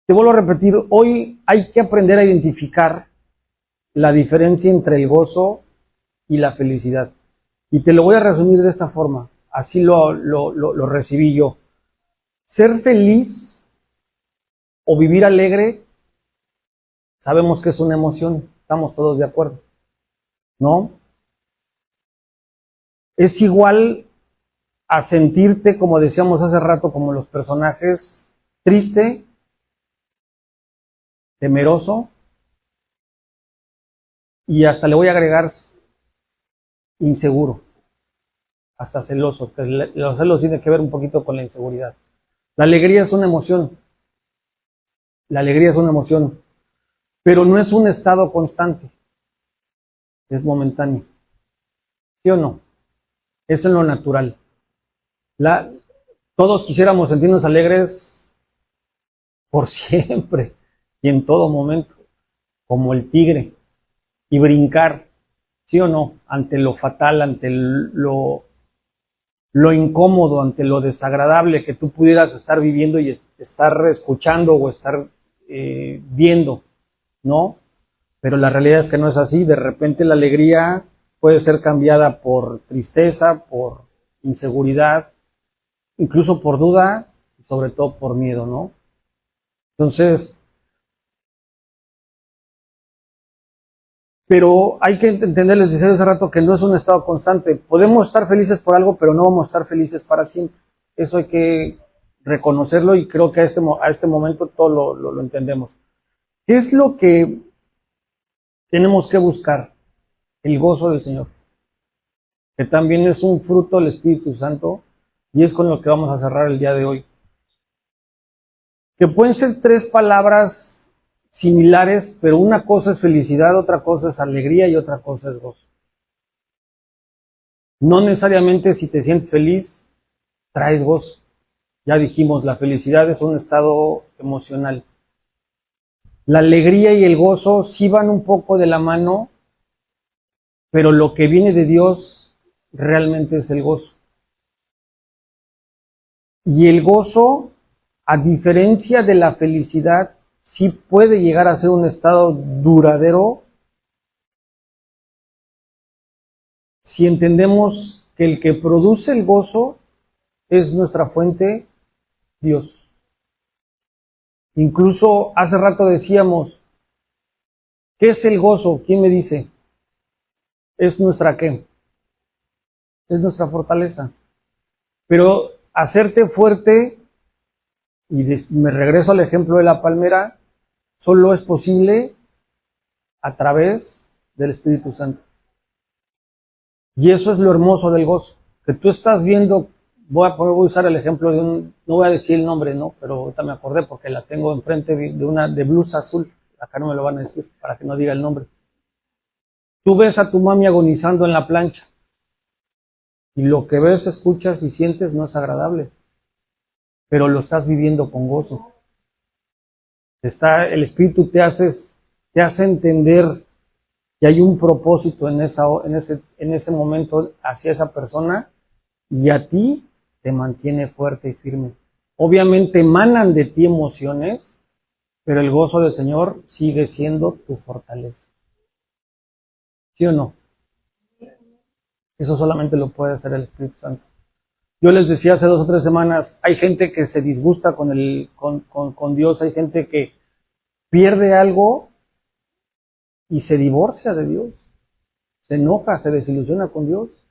Te vuelvo a repetir, hoy hay que aprender a identificar la diferencia entre el gozo y la felicidad. Y te lo voy a resumir de esta forma, así lo recibí yo. Ser feliz o vivir alegre, sabemos que es una emoción, estamos todos de acuerdo, ¿no? Es igual a sentirte, como decíamos hace rato, como los personajes, triste, temeroso, y hasta le voy a agregar inseguro, hasta celoso, que los celos tiene que ver un poquito con la inseguridad. La alegría es una emoción, la alegría es una emoción, pero no es un estado constante, es momentáneo. ¿Sí o no? Es en lo natural. Todos quisiéramos sentirnos alegres por siempre y en todo momento, como el tigre, y brincar, ¿sí o no? Ante lo fatal, ante lo incómodo, ante lo desagradable que tú pudieras estar viviendo y estar escuchando o estar viendo, ¿no? Pero la realidad es que no es así. De repente la alegría puede ser cambiada por tristeza, por inseguridad, incluso por duda y sobre todo por miedo, ¿no? Entonces, pero hay que entender, les decía hace rato, que no es un estado constante. Podemos estar felices por algo, pero no vamos a estar felices para siempre. Eso hay que reconocerlo y creo que a este momento todo lo entendemos. ¿Qué es lo que tenemos que buscar? El gozo del Señor, que también es un fruto del Espíritu Santo, y es con lo que vamos a cerrar el día de hoy. Que pueden ser tres palabras similares, pero una cosa es felicidad, otra cosa es alegría y otra cosa es gozo. No necesariamente si te sientes feliz, traes gozo. Ya dijimos, la felicidad es un estado emocional. La alegría y el gozo sí van un poco de la mano, pero lo que viene de Dios realmente es el gozo. Y el gozo, a diferencia de la felicidad, sí puede llegar a ser un estado duradero si entendemos que el que produce el gozo es nuestra fuente, Dios. Incluso hace rato decíamos, ¿qué es el gozo? ¿Quién me dice? ¿Es nuestra qué? Es nuestra fortaleza. Pero hacerte fuerte, y me regreso al ejemplo de la palmera, solo es posible a través del Espíritu Santo. Y eso es lo hermoso del gozo, que tú estás viendo. Voy a usar el ejemplo de no voy a decir el nombre, ¿no? Pero ahorita me acordé porque la tengo enfrente de blusa azul. Acá no me lo van a decir para que no diga el nombre. Tú ves a tu mami agonizando en la plancha y lo que ves, escuchas y sientes no es agradable, pero lo estás viviendo con gozo. El Espíritu te hace entender que hay un propósito en ese momento hacia esa persona, y a ti te mantiene fuerte y firme. Obviamente emanan de ti emociones, pero el gozo del Señor sigue siendo tu fortaleza. ¿Sí o no? Eso solamente lo puede hacer el Espíritu Santo. Yo les decía hace 2 o 3 semanas, hay gente que se disgusta con Dios, hay gente que pierde algo y se divorcia de Dios, se enoja, se desilusiona con Dios.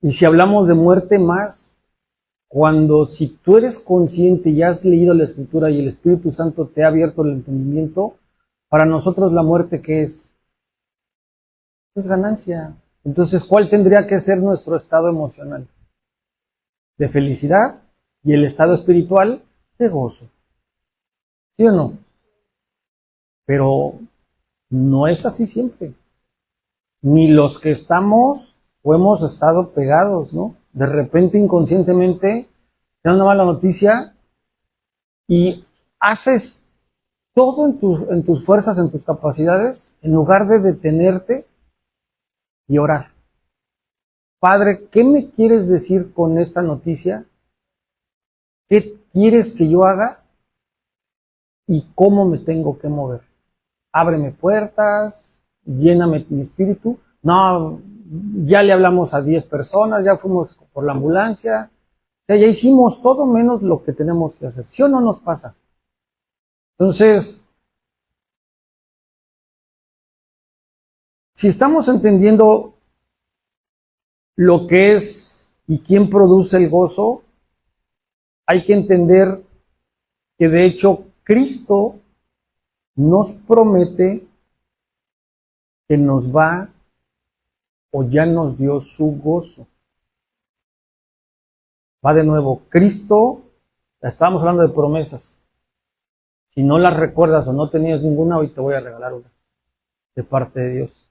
Y si hablamos de muerte más, cuando si tú eres consciente y has leído la Escritura y el Espíritu Santo te ha abierto el entendimiento, para nosotros la muerte, ¿qué es? Es ganancia. Entonces, ¿cuál tendría que ser nuestro estado emocional? De felicidad, y el estado espiritual de gozo. ¿Sí o no? Pero no es así siempre. Ni los que estamos o hemos estado pegados, ¿no? De repente, inconscientemente, te da una mala noticia y haces todo en tus fuerzas, en tus capacidades, en lugar de detenerte y orar. Padre, ¿qué me quieres decir con esta noticia? ¿Qué quieres que yo haga y cómo me tengo que mover. Ábreme puertas, lléname mi espíritu. No, ya le hablamos a 10 personas, ya fuimos por la ambulancia, o sea, ya hicimos todo menos lo que tenemos que hacer. ¿Sí o no nos pasa? Entonces, si estamos entendiendo lo que es y quién produce el gozo, hay que entender que de hecho Cristo nos promete que nos va o ya nos dio su gozo. Va de nuevo, Cristo, estábamos hablando de promesas. Si no las recuerdas o no tenías ninguna, hoy te voy a regalar una de parte de Dios.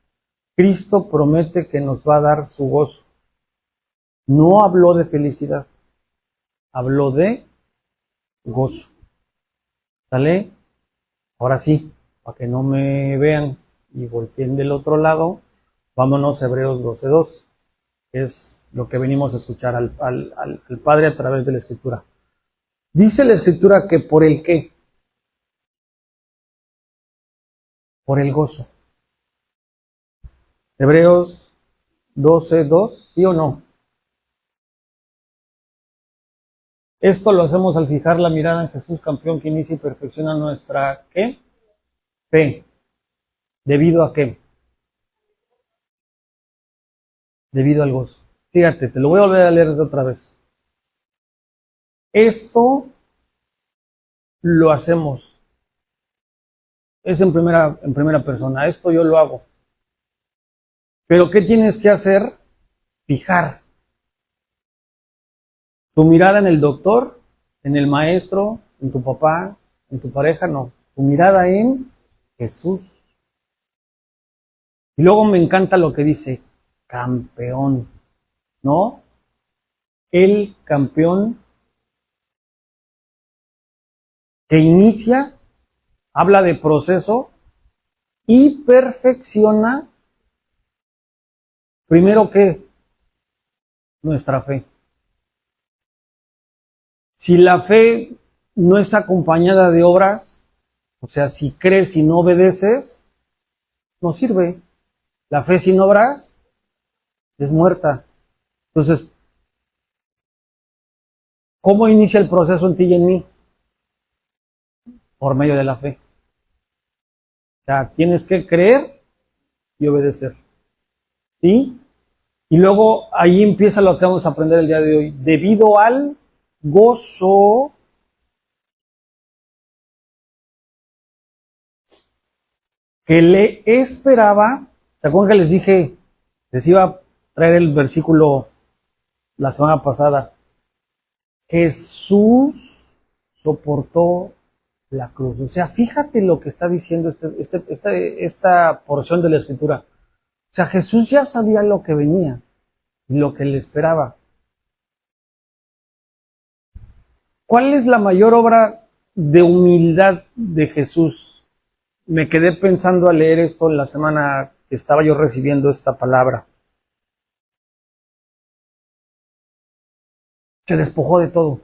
Cristo promete que nos va a dar su gozo. No habló de felicidad, habló de gozo. ¿Sale? Ahora sí, para que no me vean y volteen del otro lado, vámonos a Hebreos 12:2, que es lo que venimos a escuchar al Padre a través de la Escritura. Dice la Escritura que por el qué, por el gozo. Hebreos 12:2, ¿sí o no? Esto lo hacemos al fijar la mirada en Jesús, campeón que inicia y perfecciona nuestra ¿qué? Fe. ¿Debido a qué? Debido al gozo. Fíjate, te lo voy a volver a leer otra vez. Esto lo hacemos. Es en primera persona. Esto yo lo hago. Pero ¿qué tienes que hacer? Fijar tu mirada en el doctor, en el maestro, en tu papá, en tu pareja, no. Tu mirada en Jesús. Y luego me encanta lo que dice, campeón, ¿no? El campeón que inicia, habla de proceso y perfecciona, primero que nuestra fe. Si la fe no es acompañada de obras, o sea, si crees y no obedeces, no sirve. La fe sin obras es muerta. Entonces, ¿cómo inicia el proceso en ti y en mí? Por medio de la fe. O sea, tienes que creer y obedecer. ¿Sí? Y luego ahí empieza lo que vamos a aprender el día de hoy. Debido al gozo que le esperaba, ¿se acuerdan que les dije, les iba a traer el versículo la semana pasada? Jesús soportó la cruz. O sea, fíjate lo que está diciendo esta porción de la Escritura. O sea, Jesús ya sabía lo que venía y lo que le esperaba. ¿Cuál es la mayor obra de humildad de Jesús? Me quedé pensando al leer esto en la semana que estaba yo recibiendo esta palabra. Se despojó de todo.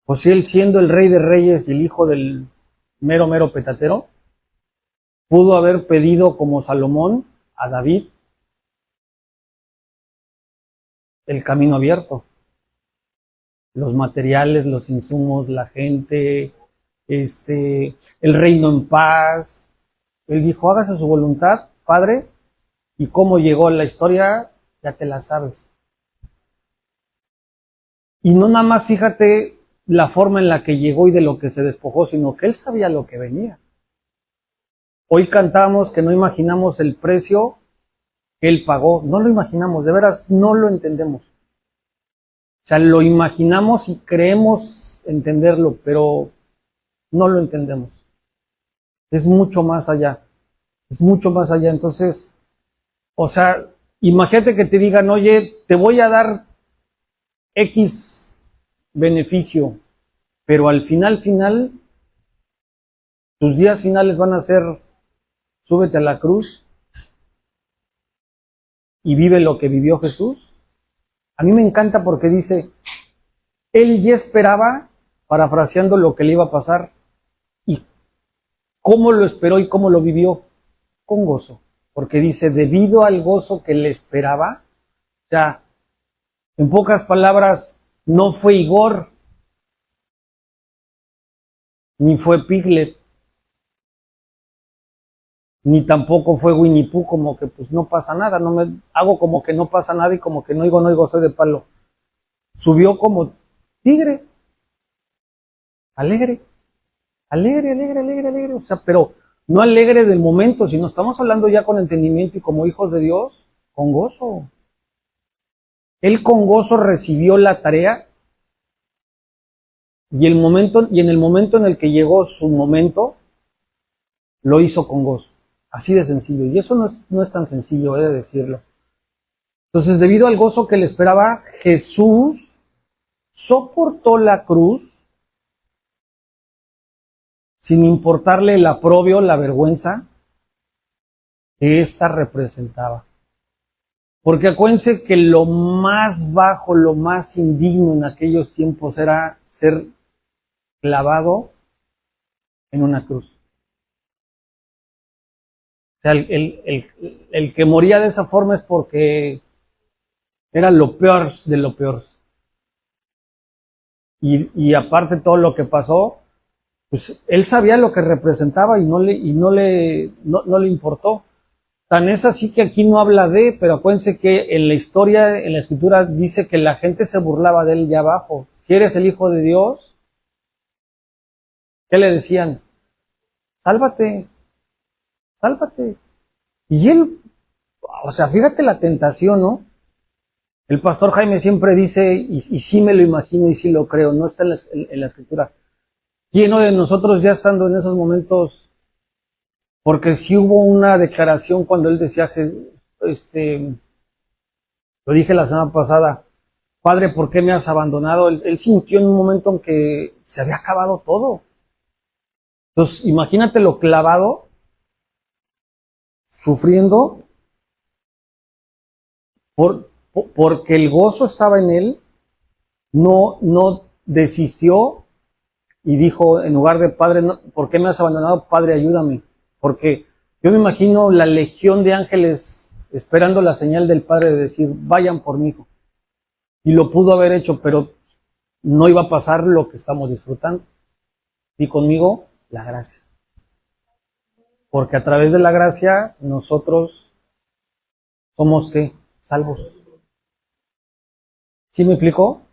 Pues él, siendo el Rey de Reyes y el hijo del mero petatero, pudo haber pedido como Salomón a David el camino abierto, los materiales, los insumos, la gente, el reino en paz. Él dijo, hágase su voluntad, Padre, y cómo llegó la historia, ya te la sabes. Y no nada más fíjate la forma en la que llegó y de lo que se despojó, sino que él sabía lo que venía. Hoy cantamos que no imaginamos el precio que él pagó, no lo imaginamos, de veras no lo entendemos. O sea, lo imaginamos y creemos entenderlo, pero no lo entendemos. Es mucho más allá, es mucho más allá. Entonces, o sea, imagínate que te digan, oye, te voy a dar X beneficio, pero al final, tus días finales van a ser, súbete a la cruz y vive lo que vivió Jesús. A mí me encanta porque dice, él ya esperaba parafraseando lo que le iba a pasar y cómo lo esperó y cómo lo vivió, con gozo. Porque dice, debido al gozo que le esperaba, o sea, en pocas palabras, no fue Igor, ni fue Piglet, ni tampoco fue Winnie Pooh, como que pues no pasa nada, no me hago como que no pasa nada y como que no oigo, soy de palo. Subió como tigre, alegre, alegre, alegre, alegre, alegre, o sea, pero no alegre del momento, sino estamos hablando ya con entendimiento y como hijos de Dios, con gozo. Él con gozo recibió la tarea y en el momento en el que llegó su momento, lo hizo con gozo. Así de sencillo. Y eso no es tan sencillo, he de decirlo. Entonces, debido al gozo que le esperaba, Jesús soportó la cruz sin importarle el aprobio, la vergüenza que ésta representaba. Porque acuérdense que lo más bajo, lo más indigno en aquellos tiempos era ser clavado en una cruz. O sea, el que moría de esa forma es porque era lo peor de lo peor. Y aparte todo lo que pasó, pues él sabía lo que representaba y no le importó. Tan es así que aquí no habla de, pero acuérdense que en la historia, en la escritura, dice que la gente se burlaba de él de abajo. Si eres el Hijo de Dios, ¿qué le decían? Sálvate, sálvate. Y él, o sea, fíjate la tentación, ¿no? El pastor Jaime siempre dice, y sí me lo imagino y sí lo creo, no está en la escritura. ¿Quién de nosotros ya estando en esos momentos? Porque sí hubo una declaración cuando él decía, lo dije la semana pasada, Padre, ¿por qué me has abandonado? Él sintió en un momento en que se había acabado todo. Entonces, imagínate lo clavado, sufriendo, porque el gozo estaba en él, no desistió y dijo, en lugar de Padre, ¿por qué me has abandonado? Padre, ayúdame. Porque yo me imagino la legión de ángeles esperando la señal del Padre de decir, vayan por mí. Y lo pudo haber hecho, pero no iba a pasar lo que estamos disfrutando. Y conmigo, la gracia. Porque a través de la gracia, nosotros somos, ¿qué? Salvos. ¿Sí me explicó?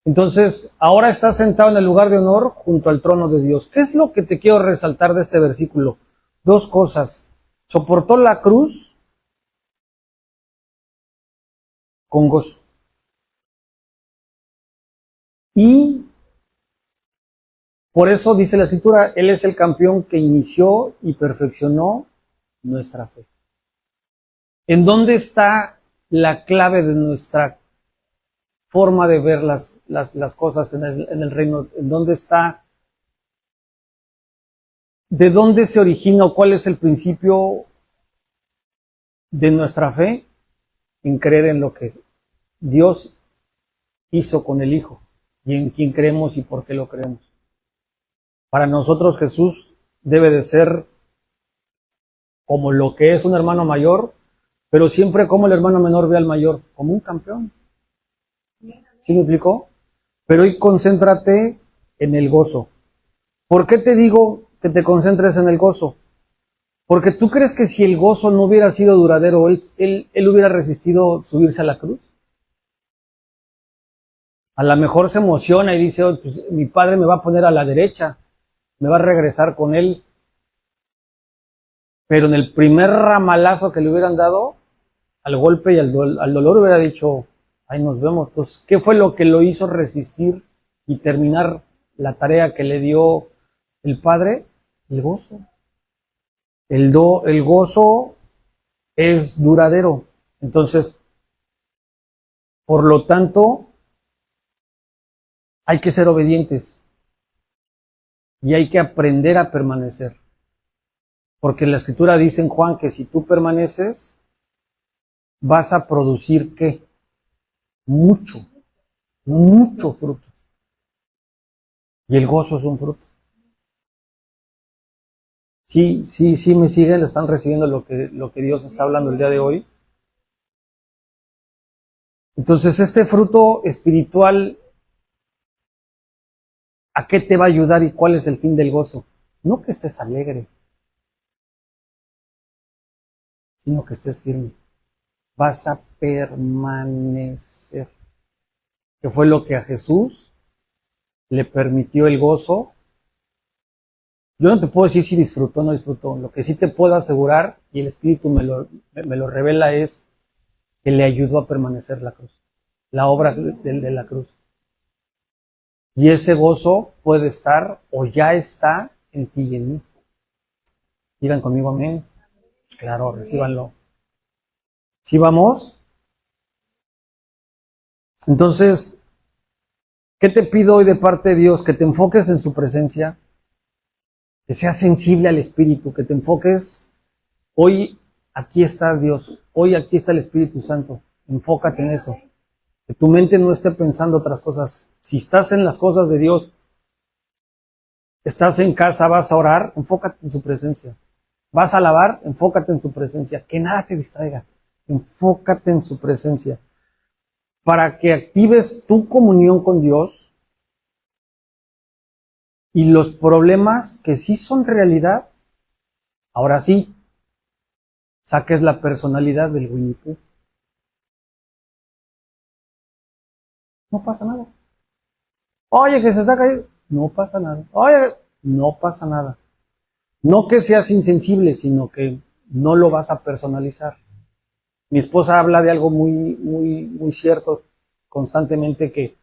Entonces, ahora estás sentado en el lugar de honor junto al trono de Dios. ¿Qué es lo que te quiero resaltar de este versículo? Dos cosas. Soportó la cruz con gozo. Y por eso dice la Escritura, Él es el campeón que inició y perfeccionó nuestra fe. ¿En dónde está la clave de nuestra forma de ver las cosas en el reino? ¿En dónde está? ¿De dónde se origina o cuál es el principio de nuestra fe? En creer en lo que Dios hizo con el Hijo y en quién creemos y por qué lo creemos. Para nosotros Jesús debe de ser como lo que es un hermano mayor, pero siempre como el hermano menor ve al mayor, como un campeón. ¿Sí me explicó? Pero hoy concéntrate en el gozo. ¿Por qué te digo que te concentres en el gozo? Porque tú crees que si el gozo no hubiera sido duradero, él hubiera resistido subirse a la cruz. A lo mejor se emociona y dice, oh, pues, mi padre me va a poner a la derecha, me va a regresar con él. Pero en el primer ramalazo que le hubieran dado, al golpe y al dolor hubiera dicho, ahí nos vemos. Entonces, ¿qué fue lo que lo hizo resistir y terminar la tarea que le dio el Padre? El gozo. El gozo es duradero. Entonces, por lo tanto, hay que ser obedientes y hay que aprender a permanecer. Porque la Escritura dice en Juan que si tú permaneces, vas a producir ¿qué? Mucho fruto. Y el gozo es un fruto. Sí, me siguen, lo están recibiendo lo que Dios está hablando el día de hoy. Entonces, este fruto espiritual, ¿a qué te va a ayudar y cuál es el fin del gozo? No que estés alegre, sino que estés firme. Vas a permanecer. Que fue lo que a Jesús le permitió el gozo. Yo no te puedo decir si disfrutó o no disfrutó. Lo que sí te puedo asegurar, y el Espíritu me lo revela, es que le ayudó a permanecer la cruz. La obra de la cruz. Y ese gozo puede estar o ya está en ti y en mí. Digan conmigo amén. Pues claro, recíbanlo. ¿Sí vamos? Entonces, ¿qué te pido hoy de parte de Dios? Que te enfoques en su presencia, que seas sensible al Espíritu, que te enfoques. Hoy aquí está Dios, hoy aquí está el Espíritu Santo. Enfócate en eso. Que tu mente no esté pensando otras cosas. Si estás en las cosas de Dios, estás en casa, vas a orar, enfócate en su presencia. Vas a alabar, enfócate en su presencia. Que nada te distraiga. Enfócate en su presencia. Para que actives tu comunión con Dios y los problemas que sí son realidad, ahora sí, saques la personalidad del Winnie Pooh. No pasa nada. Oye, que se está cayendo. No pasa nada. Oye, no pasa nada. No que seas insensible, sino que no lo vas a personalizar. Mi esposa habla de algo muy cierto constantemente que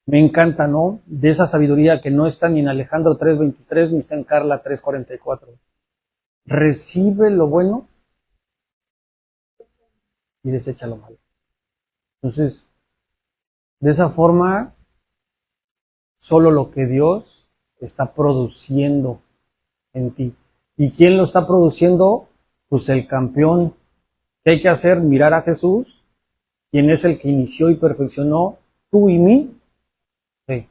me encanta, ¿no? De esa sabiduría que no está ni en Alejandro 3:23 ni está en Carla 3:44. Recibe lo bueno y desecha lo malo. Entonces, de esa forma, solo lo que Dios está produciendo en ti. ¿Y quién lo está produciendo? Pues el campeón. ¿Qué hay que hacer? Mirar a Jesús, quien es el que inició y perfeccionó tú y mí. Sí.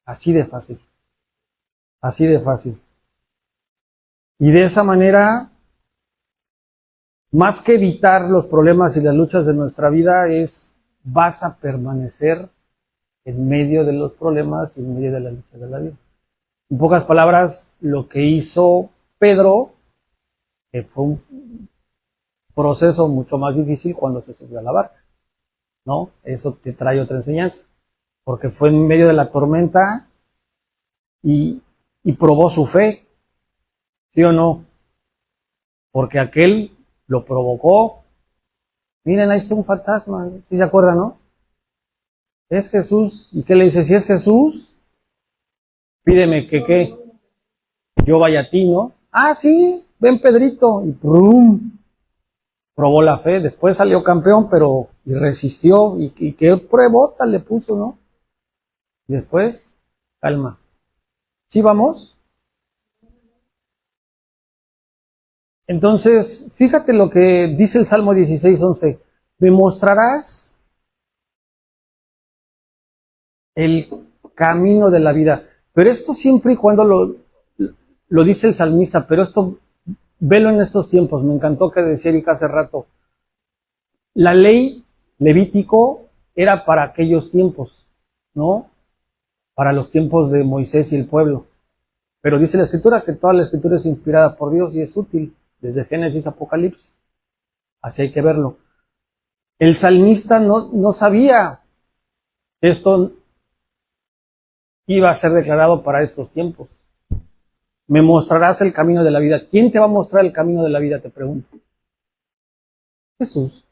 Así de fácil. Así de fácil. Y de esa manera, más que evitar los problemas y las luchas de nuestra vida, vas a permanecer en medio de los problemas y en medio de las luchas de la vida. En pocas palabras, lo que hizo Pedro, que fue un proceso mucho más difícil cuando se subió a la barca, ¿no? Eso te trae otra enseñanza, porque fue en medio de la tormenta y probó su fe, ¿sí o no? Porque aquel lo provocó. Miren, ahí está un fantasma, ¿sí se acuerdan, no? Es Jesús. ¿Y qué le dice? Si es Jesús, pídeme que yo vaya a ti, ¿no? Ah, sí, ven Pedrito. Y ¡prum! Probó la fe. Después salió campeón, pero y resistió. Y qué pruebota le puso, ¿no? Y después, calma. ¿Sí vamos? Entonces, fíjate lo que dice el Salmo 16:11. Me mostrarás el camino de la vida. Pero esto siempre y cuando lo dice el salmista, pero esto, velo en estos tiempos. Me encantó que decía Erika hace rato. La ley Levítico era para aquellos tiempos, ¿no? Para los tiempos de Moisés y el pueblo. Pero dice la Escritura que toda la Escritura es inspirada por Dios y es útil, desde Génesis a Apocalipsis. Así hay que verlo. El salmista no sabía que esto iba a ser declarado para estos tiempos. Me mostrarás el camino de la vida. ¿Quién te va a mostrar el camino de la vida? Te pregunto. Jesús.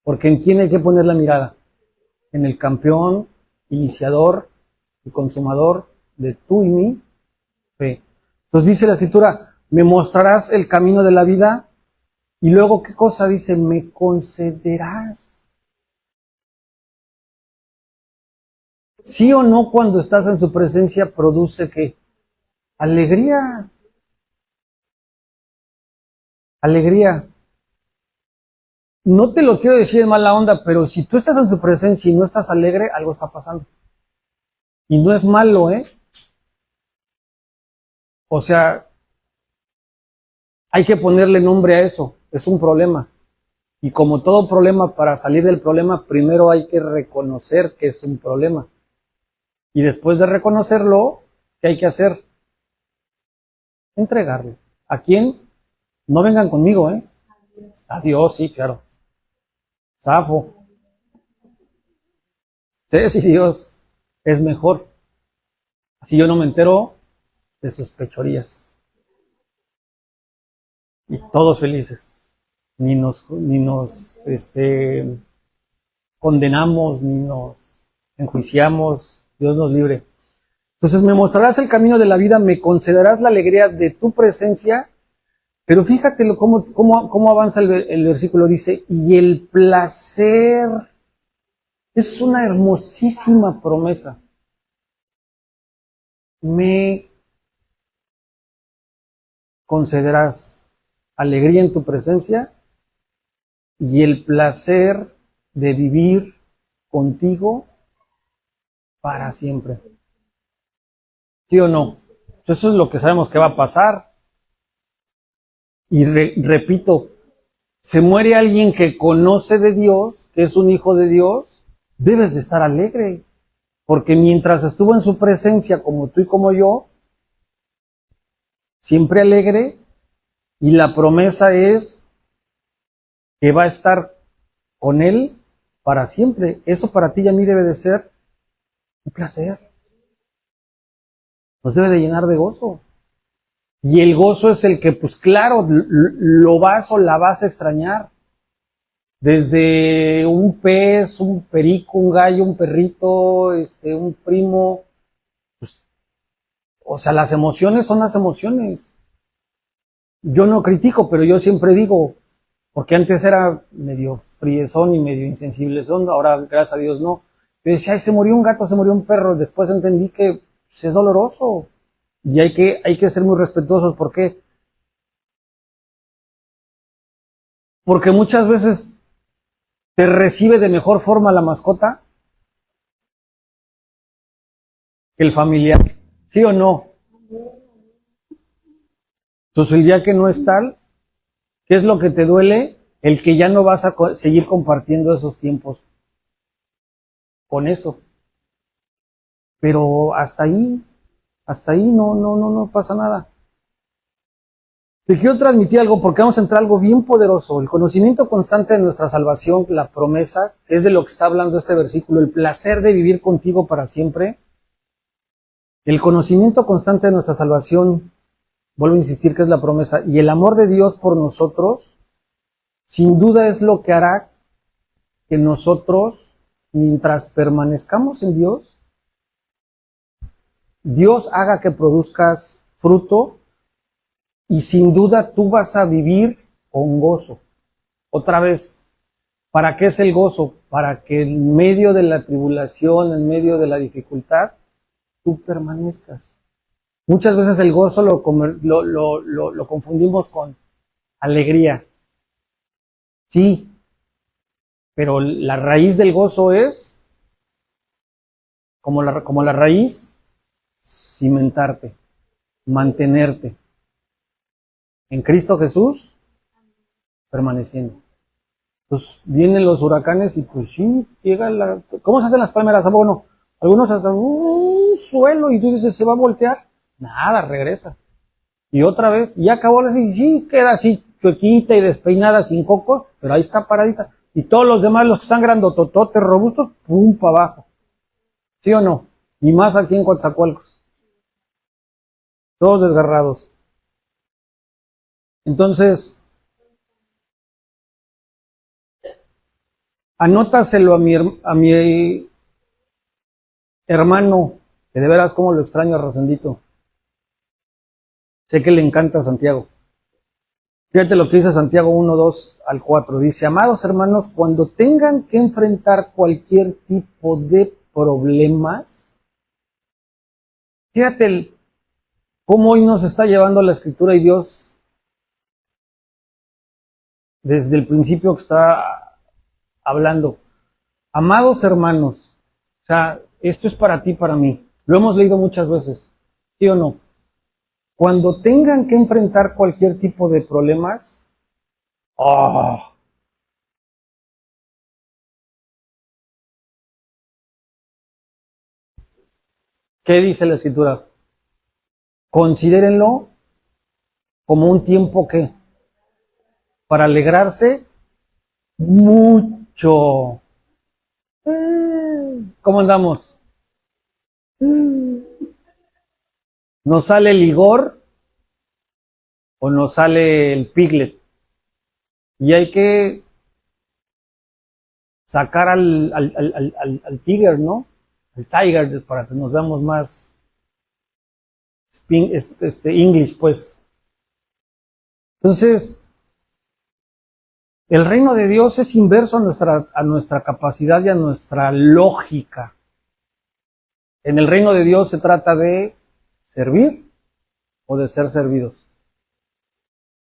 Porque ¿en quién hay que poner la mirada? En el campeón, iniciador y consumador de tú y mi fe. Entonces dice la Escritura, me mostrarás el camino de la vida. Y luego, ¿qué cosa dice? Me concederás. ¿Sí o no cuando estás en su presencia produce qué? Alegría. Alegría. No te lo quiero decir en mala onda, pero si tú estás en su presencia y no estás alegre, algo está pasando. Y no es malo, ¿eh? O sea, hay que ponerle nombre a eso. Es un problema. Y como todo problema, para salir del problema, primero hay que reconocer que es un problema. Y después de reconocerlo, ¿qué hay que hacer? Entregarlo. ¿A quién? No vengan conmigo, ¿eh? A Dios, sí, claro. Zafo. Ustedes y Dios es mejor. Así yo no me entero de sus pechorías. Y todos felices. Ni nos condenamos, ni nos enjuiciamos. Dios nos libre. Entonces me mostrarás el camino de la vida, me concederás la alegría de tu presencia. Pero fíjate cómo avanza el versículo, dice, y el placer. Es una hermosísima promesa. Me concederás alegría en tu presencia y el placer de vivir contigo para siempre. ¿Sí o no? Eso es lo que sabemos que va a pasar. Y repito, se muere alguien que conoce de Dios, que es un hijo de Dios, debes de estar alegre. Porque mientras estuvo en su presencia, como tú y como yo, siempre alegre, y la promesa es que va a estar con él para siempre. Eso para ti y a mí debe de ser un placer. Nos debe de llenar de gozo. Y el gozo es el que, pues claro, lo vas o la vas a extrañar. Desde un pez, un perico, un gallo, un perrito, un primo. Pues, o sea, las emociones son las emociones. Yo no critico, pero yo siempre digo, porque antes era medio friezón y medio insensible, ahora gracias a Dios no. Yo decía, ay, se murió un gato, se murió un perro. Después entendí que pues, es doloroso y hay que ser muy respetuosos. ¿Por qué? Porque muchas veces te recibe de mejor forma la mascota que el familiar. ¿Sí o no? Entonces el día que no es tal, ¿qué es lo que te duele? El que ya no vas a seguir compartiendo esos tiempos con eso. Pero hasta ahí no pasa nada. Te quiero transmitir algo porque vamos a entrar a algo bien poderoso. El conocimiento constante de nuestra salvación, la promesa, es de lo que está hablando este versículo, el placer de vivir contigo para siempre. El conocimiento constante de nuestra salvación, vuelvo a insistir que es la promesa, y el amor de Dios por nosotros, sin duda es lo que hará que nosotros, mientras permanezcamos en Dios, Dios haga que produzcas fruto y sin duda tú vas a vivir con gozo. Otra vez, ¿para qué es el gozo? Para que en medio de la tribulación, en medio de la dificultad, tú permanezcas. Muchas veces el gozo lo confundimos con alegría. Sí, pero la raíz del gozo es, como la raíz, cimentarte, mantenerte en Cristo Jesús, permaneciendo. Pues vienen los huracanes y pues sí, llega ¿cómo se hacen las palmeras? Ah, bueno, algunos hasta un suelo y tú dices, ¿se va a voltear? Nada, regresa. Y otra vez, y acabó así, sí, queda así, chuequita y despeinada, sin cocos, pero ahí está paradita. Y todos los demás, los que están grandotototes, robustos, pum, para abajo. ¿Sí o no? Y más aquí en Coatzacoalcos. Todos desgarrados. Entonces, anótaselo a mi hermano, que de veras como lo extraño a Rosendito. Sé que le encanta Santiago. Fíjate lo que dice Santiago 1, 2 al 4. Dice, amados hermanos, cuando tengan que enfrentar cualquier tipo de problemas, fíjate cómo hoy nos está llevando la Escritura y Dios desde el principio que está hablando. Amados hermanos, o sea, esto es para ti, para mí. Lo hemos leído muchas veces, ¿sí o no? Cuando tengan que enfrentar cualquier tipo de problemas, ¡oh! ¿Qué dice la Escritura? Considérenlo como un tiempo que para alegrarse mucho. ¿Cómo andamos? ¿Nos sale el Igor o nos sale el Piglet? Y hay que sacar al Tiger, ¿no? El Tiger, para que nos veamos más English, pues. Entonces, el reino de Dios es inverso a nuestra capacidad y a nuestra lógica. En el reino de Dios se trata de servir o de ser servidos.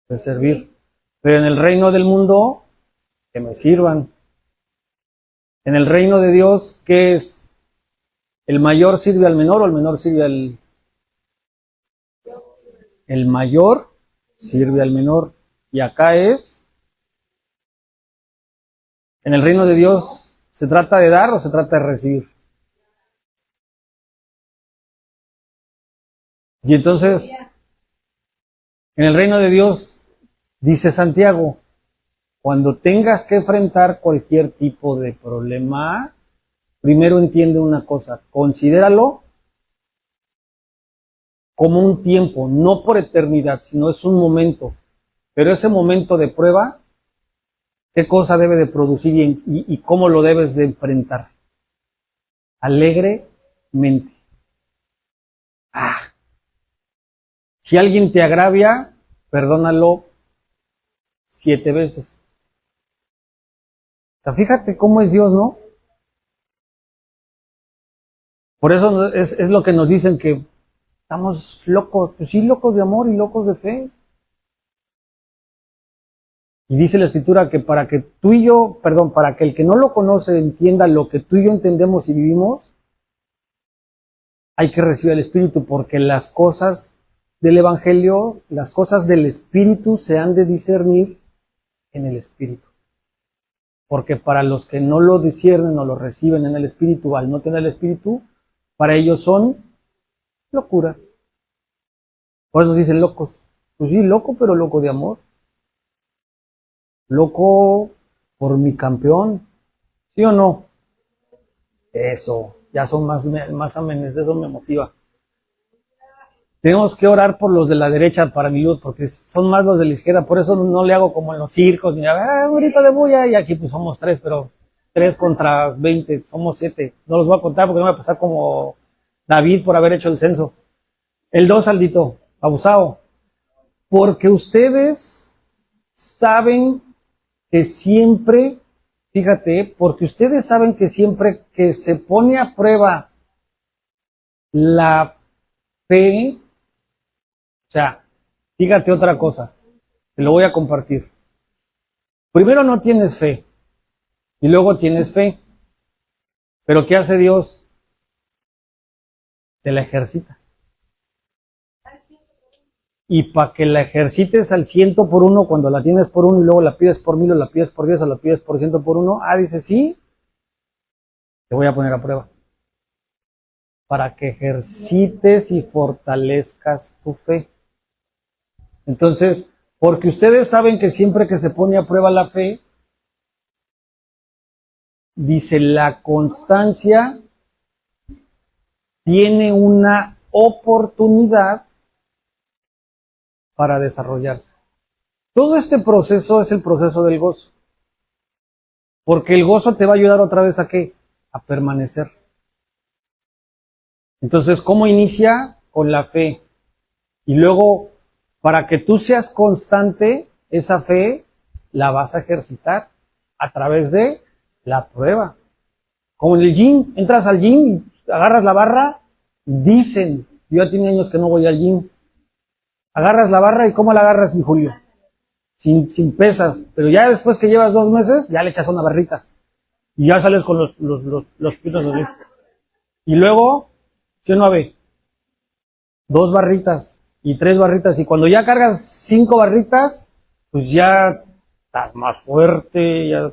De servir. Pero en el reino del mundo, que me sirvan. En el reino de Dios, ¿qué es? ¿El mayor sirve al menor o el menor sirve al...? El mayor sirve al menor. Y acá es... En el reino de Dios, ¿se trata de dar o se trata de recibir? Y entonces, en el reino de Dios, dice Santiago, cuando tengas que enfrentar cualquier tipo de problema, primero entiende una cosa, considéralo como un tiempo, no por eternidad, sino es un momento. Pero ese momento de prueba, ¿qué cosa debe de producir y cómo lo debes de enfrentar? Alegremente. Si alguien te agravia, perdónalo 7 veces. O sea, fíjate cómo es Dios, ¿no? Por eso es lo que nos dicen que estamos locos, pues sí, locos de amor y locos de fe. Y dice la Escritura que para que tú y yo, para que el que no lo conoce entienda lo que tú y yo entendemos y vivimos, hay que recibir el Espíritu, porque las cosas del Evangelio, las cosas del Espíritu se han de discernir en el Espíritu. Porque para los que no lo disciernen o lo reciben en el Espíritu, al no tener el Espíritu, para ellos son locura. Por eso dicen locos. Pues sí, loco, pero loco de amor. Loco por mi campeón. ¿Sí o no? Eso, ya son más amenes, eso me motiva. Tenemos que orar por los de la derecha para mi luz, porque son más los de la izquierda, por eso no le hago como en los circos, ni un grito de bulla, y aquí pues somos 3, pero 3 contra 20, somos 7. No los voy a contar porque no me va a pasar como David por haber hecho el censo. El 2, Aldito, abusado. Porque ustedes saben que siempre, fíjate, porque ustedes saben que siempre que se pone a prueba la fe, o sea, fíjate otra cosa, te lo voy a compartir. Primero no tienes fe, y luego tienes fe, pero ¿qué hace Dios? Te la ejercita. Y para que la ejercites al 100 por 1, cuando la tienes por 1 y luego la pides por 1000 o la pides por 10 o la pides por 100 por 1, dice sí, te voy a poner a prueba. Para que ejercites y fortalezcas tu fe. Entonces, porque ustedes saben que siempre que se pone a prueba la fe, dice, la constancia tiene una oportunidad para desarrollarse. Todo este proceso es el proceso del gozo. Porque el gozo te va a ayudar otra vez a ¿qué? A permanecer. Entonces, ¿cómo inicia? Con la fe. Y luego, para que tú seas constante, esa fe la vas a ejercitar a través de la prueba. Como en el gym, entras al gym, agarras la barra, dicen, yo ya tiene años que no voy al gym, agarras la barra y ¿cómo la agarras, mi Julio? Sin pesas, pero ya después que llevas 2 meses, ya le echas una barrita y ya sales con los pinos así. Y luego ¿Sí o no, Abe? 2 barritas y 3 barritas. Y cuando ya cargas 5 barritas, pues ya estás más fuerte, ya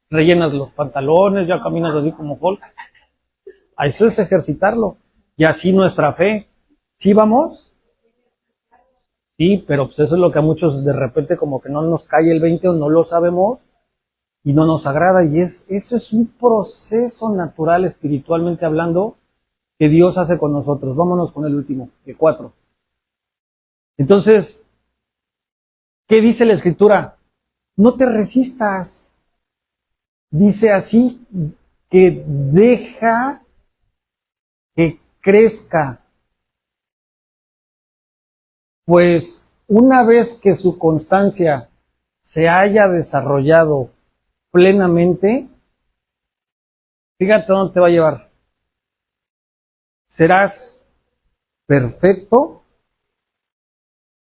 rellenas los pantalones, ya caminas así como Hulk. A eso es ejercitarlo. Y así nuestra fe. ¿Sí vamos? Sí, pero pues eso es lo que a muchos de repente como que no nos cae el 20 o no lo sabemos y no nos agrada. Y eso es un proceso natural, espiritualmente hablando, que Dios hace con nosotros. Vámonos con el último, el 4. Entonces, ¿qué dice la Escritura? No te resistas. Dice así, que deja que crezca. Pues una vez que su constancia se haya desarrollado plenamente, fíjate dónde te va a llevar. Serás perfecto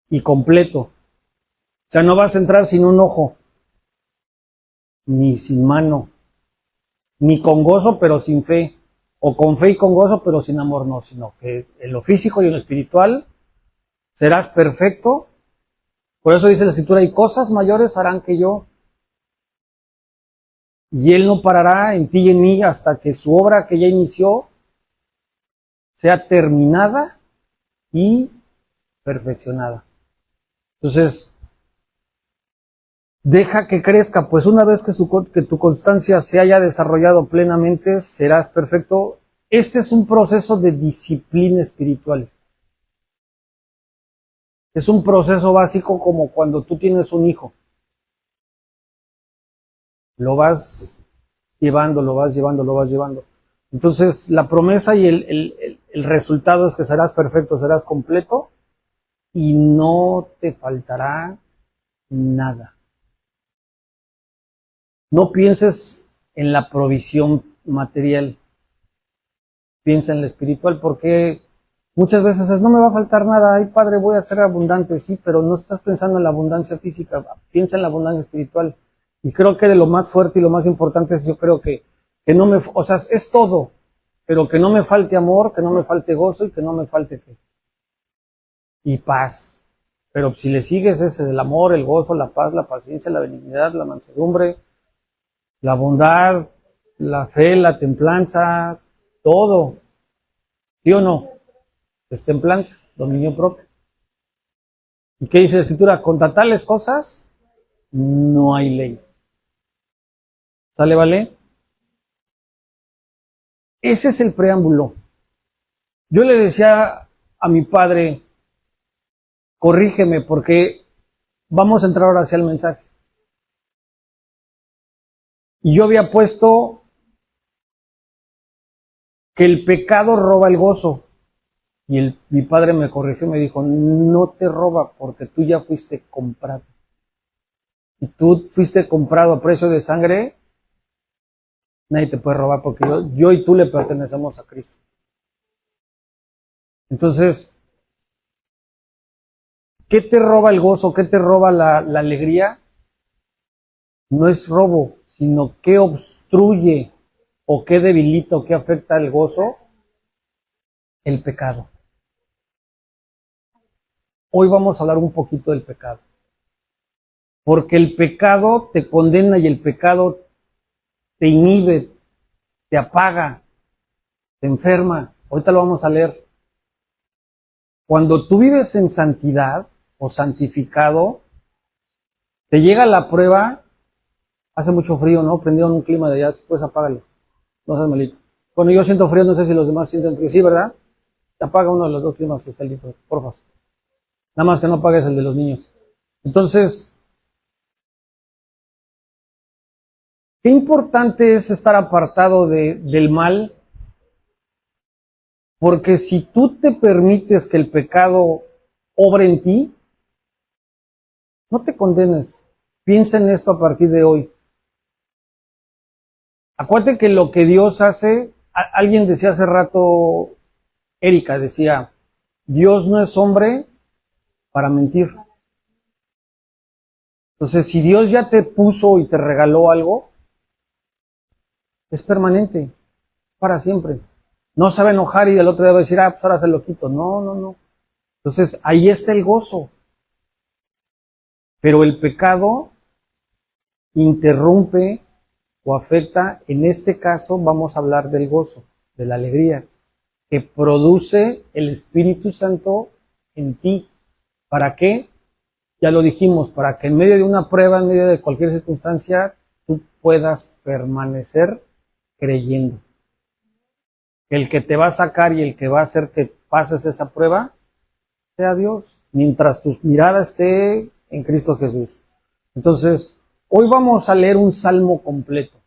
y completo. O sea, no vas a entrar sin un ojo, ni sin mano, ni con gozo pero sin fe, o con fe y con gozo pero sin amor, no, sino que en lo físico y en lo espiritual serás perfecto. Por eso dice la Escritura, y cosas mayores harán que yo. Y Él no parará en ti y en mí hasta que su obra que ya inició sea terminada y perfeccionada. Entonces, deja que crezca, pues una vez que tu constancia se haya desarrollado plenamente, serás perfecto. Este es un proceso de disciplina espiritual. Es un proceso básico como cuando tú tienes un hijo. Lo vas llevando, lo vas llevando, lo vas llevando. Entonces, la promesa y el resultado es que serás perfecto, serás completo y no te faltará nada. No pienses en la provisión material, piensa en la espiritual, porque muchas veces es, no me va a faltar nada, ay Padre, voy a ser abundante, sí, pero no estás pensando en la abundancia física, piensa en la abundancia espiritual. Y creo que de lo más fuerte y lo más importante es, yo creo que no me, o sea, es todo, pero que no me falte amor, que no me falte gozo y que no me falte fe. Y paz. Pero si le sigues ese del amor, el gozo, la paz, la paciencia, la benignidad, la mansedumbre, la bondad, la fe, la templanza, todo. ¿Sí o no? Es templanza, dominio propio. ¿Y qué dice la Escritura? Contra tales cosas no hay ley. ¿Sale, vale? Ese es el preámbulo. Yo le decía a mi padre, corrígeme porque vamos a entrar ahora hacia el mensaje. Y yo había puesto que el pecado roba el gozo. Y mi padre me corrigió y me dijo, no te roba porque tú ya fuiste comprado. Si tú fuiste comprado a precio de sangre, nadie te puede robar porque yo y tú le pertenecemos a Cristo. Entonces, ¿qué te roba el gozo? ¿Qué te roba la alegría? No es robo, sino qué obstruye o qué debilita o qué afecta el gozo, el pecado. Hoy vamos a hablar un poquito del pecado. Porque el pecado te condena y el pecado te inhibe, te apaga, te enferma. Ahorita lo vamos a leer. Cuando tú vives en santidad o santificado, te llega la prueba, hace mucho frío, ¿no? Prendieron un clima de allá, pues apágalo. No seas malito. Bueno, yo siento frío, no sé si los demás sienten frío. Sí, ¿verdad? Te apaga uno de los dos climas, Estelito, porfa. Nada más que no apagues el de los niños. Entonces, qué importante es estar apartado del mal, porque si tú te permites que el pecado obre en ti, no te condenes. Piensa en esto a partir de hoy. Acuérdate que lo que Dios hace, alguien decía hace rato, Erika decía, Dios no es hombre para mentir. Entonces, si Dios ya te puso y te regaló algo, es permanente, para siempre. No se va a enojar y el otro día va a decir, pues ahora se lo quito. No, no, no. Entonces, ahí está el gozo. Pero el pecado interrumpe o afecta, en este caso vamos a hablar del gozo, de la alegría, que produce el Espíritu Santo en ti. ¿Para qué? Ya lo dijimos, para que en medio de una prueba, en medio de cualquier circunstancia, tú puedas permanecer creyendo. Que el que te va a sacar y el que va a hacer que pases esa prueba sea Dios, mientras tu mirada esté en Cristo Jesús. Entonces, hoy vamos a leer un salmo completo.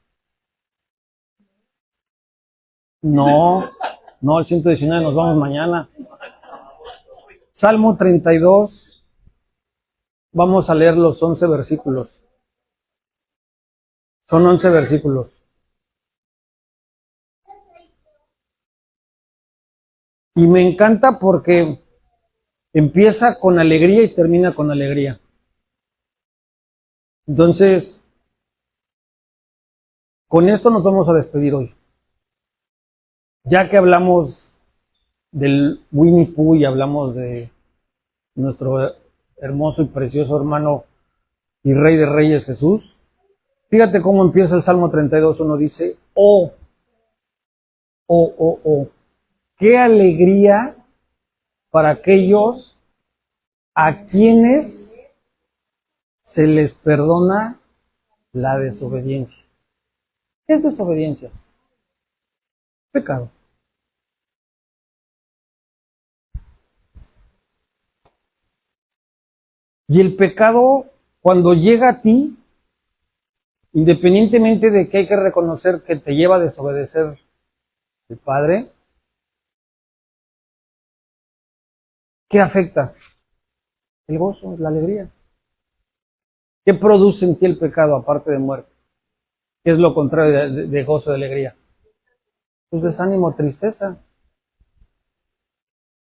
No, no, el 119 nos vamos mañana. Salmo 32, vamos a leer los 11 versículos. Son 11 versículos. Y me encanta porque empieza con alegría y termina con alegría. Entonces, con esto nos vamos a despedir hoy. Ya que hablamos del Winnie Pooh y hablamos de nuestro hermoso y precioso hermano y Rey de Reyes Jesús, fíjate cómo empieza el Salmo 32, uno dice, oh, qué alegría para aquellos a quienes se les perdona la desobediencia. ¿Qué es desobediencia? Pecado. Y el pecado, cuando llega a ti, independientemente de que hay que reconocer que te lleva a desobedecer el Padre, ¿qué afecta? El gozo, la alegría. ¿Qué produce en ti el pecado aparte de muerte? ¿Qué es lo contrario de gozo, de alegría? Pues desánimo, tristeza.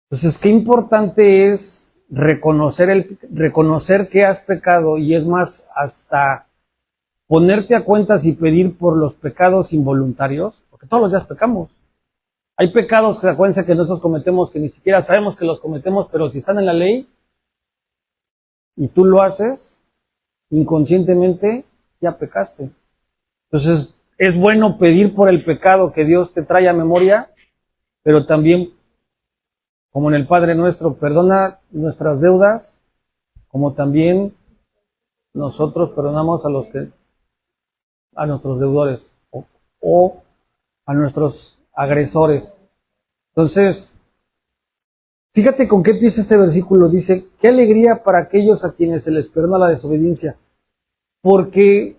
Entonces, qué importante es reconocer que has pecado, y es más, hasta ponerte a cuentas y pedir por los pecados involuntarios, porque todos los días pecamos. Hay pecados que acuérdense que nosotros cometemos que ni siquiera sabemos que los cometemos, pero si están en la ley y tú lo haces, inconscientemente ya pecaste. Entonces, es bueno pedir por el pecado que Dios te trae a memoria, pero también, como en el Padre Nuestro, perdona nuestras deudas, como también nosotros perdonamos a nuestros deudores o a nuestros agresores. Entonces, fíjate con qué empieza este versículo. Dice, qué alegría para aquellos a quienes se les perdona la desobediencia, porque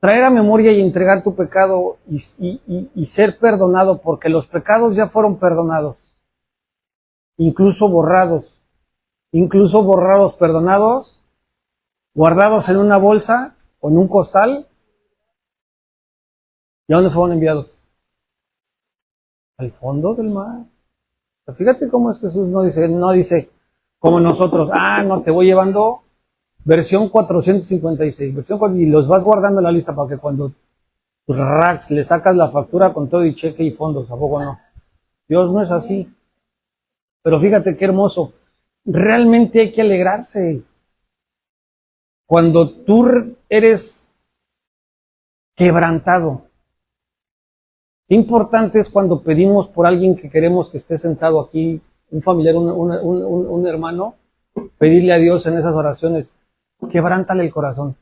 traer a memoria y entregar tu pecado y ser perdonado, porque los pecados ya fueron perdonados, incluso borrados, perdonados, guardados en una bolsa o en un costal. ¿Y a dónde fueron enviados? Al fondo del mar. Pero fíjate cómo es Jesús, no dice como nosotros, no, te voy llevando versión 456, y los vas guardando en la lista para que cuando tus racks le sacas la factura con todo y cheque y fondos, ¿a poco no? Dios no es así. Pero fíjate qué hermoso. Realmente hay que alegrarse. Cuando tú eres quebrantado. Qué importante es cuando pedimos por alguien que queremos que esté sentado aquí, un familiar, un hermano, pedirle a Dios en esas oraciones, quebrántale el corazón.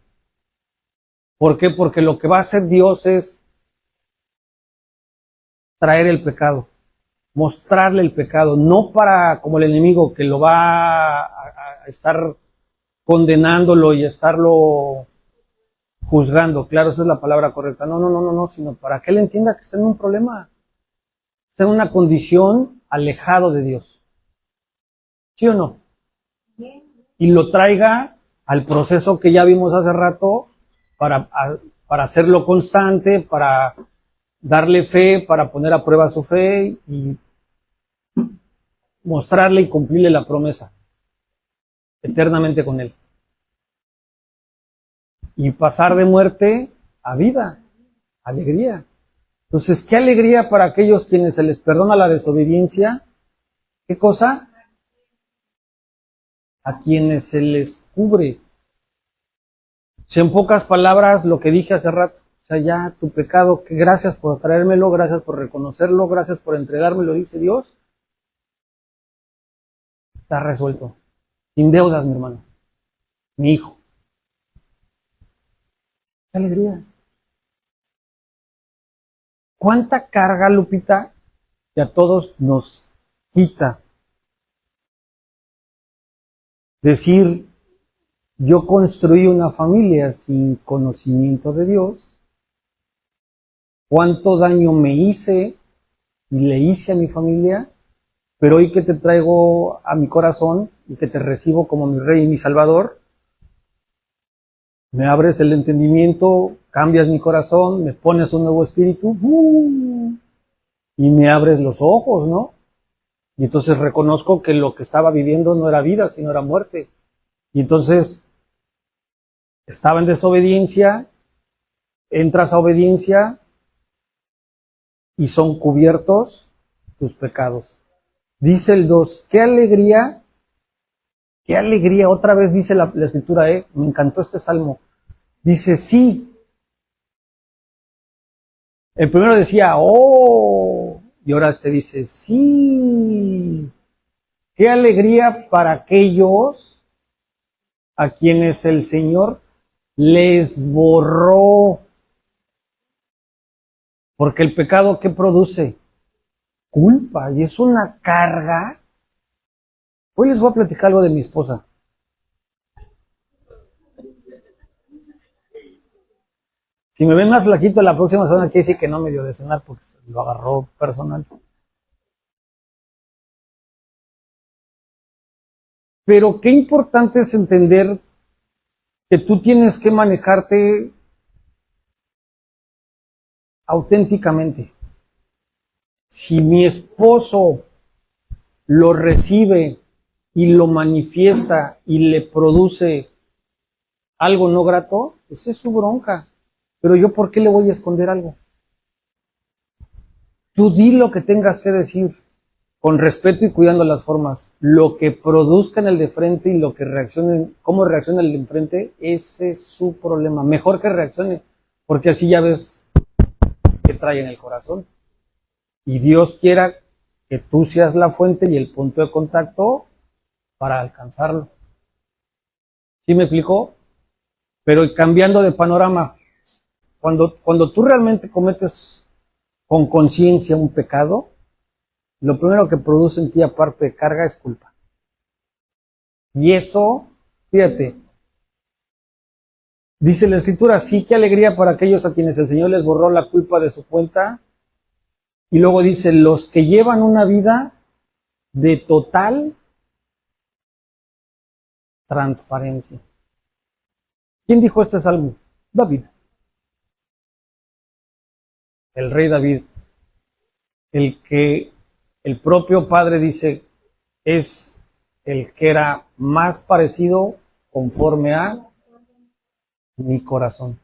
¿Por qué? Porque lo que va a hacer Dios es traer el pecado, mostrarle el pecado, no para como el enemigo que lo va a estar condenándolo y a estarlo juzgando. Claro, esa es la palabra correcta. No, sino para que él entienda que está en un problema, está en una condición alejado de Dios. ¿Sí o no? Y lo traiga al proceso que ya vimos hace rato para hacerlo constante, para darle fe, para poner a prueba su fe y mostrarle y cumplirle la promesa eternamente con él. Y pasar de muerte a vida, alegría. Entonces, qué alegría para aquellos quienes se les perdona la desobediencia. ¿Qué cosa? A quienes se les cubre. Si en pocas palabras, lo que dije hace rato, o sea, ya tu pecado, que gracias por traérmelo, gracias por reconocerlo, gracias por entregármelo, dice Dios, está resuelto. Sin deudas, mi hermano, mi hijo. Qué alegría. ¿Cuánta carga, Lupita, que a todos nos quita decir, yo construí una familia sin conocimiento de Dios? ¿Cuánto daño me hice y le hice a mi familia? Pero hoy que te traigo a mi corazón y que te recibo como mi rey y mi salvador, me abres el entendimiento, cambias mi corazón, me pones un nuevo espíritu y me abres los ojos, ¿no? Y entonces reconozco que lo que estaba viviendo no era vida, sino era muerte. Y entonces estaba en desobediencia, entras a obediencia y son cubiertos tus pecados. Dice el 2, qué alegría, otra vez dice la escritura, me encantó este salmo. Dice, sí. El primero decía, oh, y ahora te dice, sí. Qué alegría para aquellos a quienes el Señor les borró. Porque el pecado, ¿qué produce? Culpa, y es una carga. Hoy les voy a platicar algo de mi esposa. Si me ven más flaquito la próxima semana, quiere decir que no me dio de cenar porque lo agarró personal. Pero qué importante es entender que tú tienes que manejarte auténticamente. Si mi esposo lo recibe y lo manifiesta y le produce algo no grato, pues es su bronca. Pero yo, ¿por qué le voy a esconder algo? Tú di lo que tengas que decir, con respeto y cuidando las formas. Lo que produzca en el de frente y lo que reaccione, cómo reacciona el de enfrente, ese es su problema. Mejor que reaccione, porque así ya ves qué trae en el corazón. Y Dios quiera que tú seas la fuente y el punto de contacto para alcanzarlo. ¿Sí me explicó? Pero cambiando de panorama, cuando tú realmente cometes con conciencia un pecado, lo primero que produce en ti, aparte de carga, es culpa. Y eso, fíjate, dice la Escritura, sí, qué alegría para aquellos a quienes el Señor les borró la culpa de su cuenta. Y luego dice, los que llevan una vida de total transparencia. ¿Quién dijo este salmo? David. El rey David. El que el propio Padre dice es el que era más parecido conforme a mi corazón.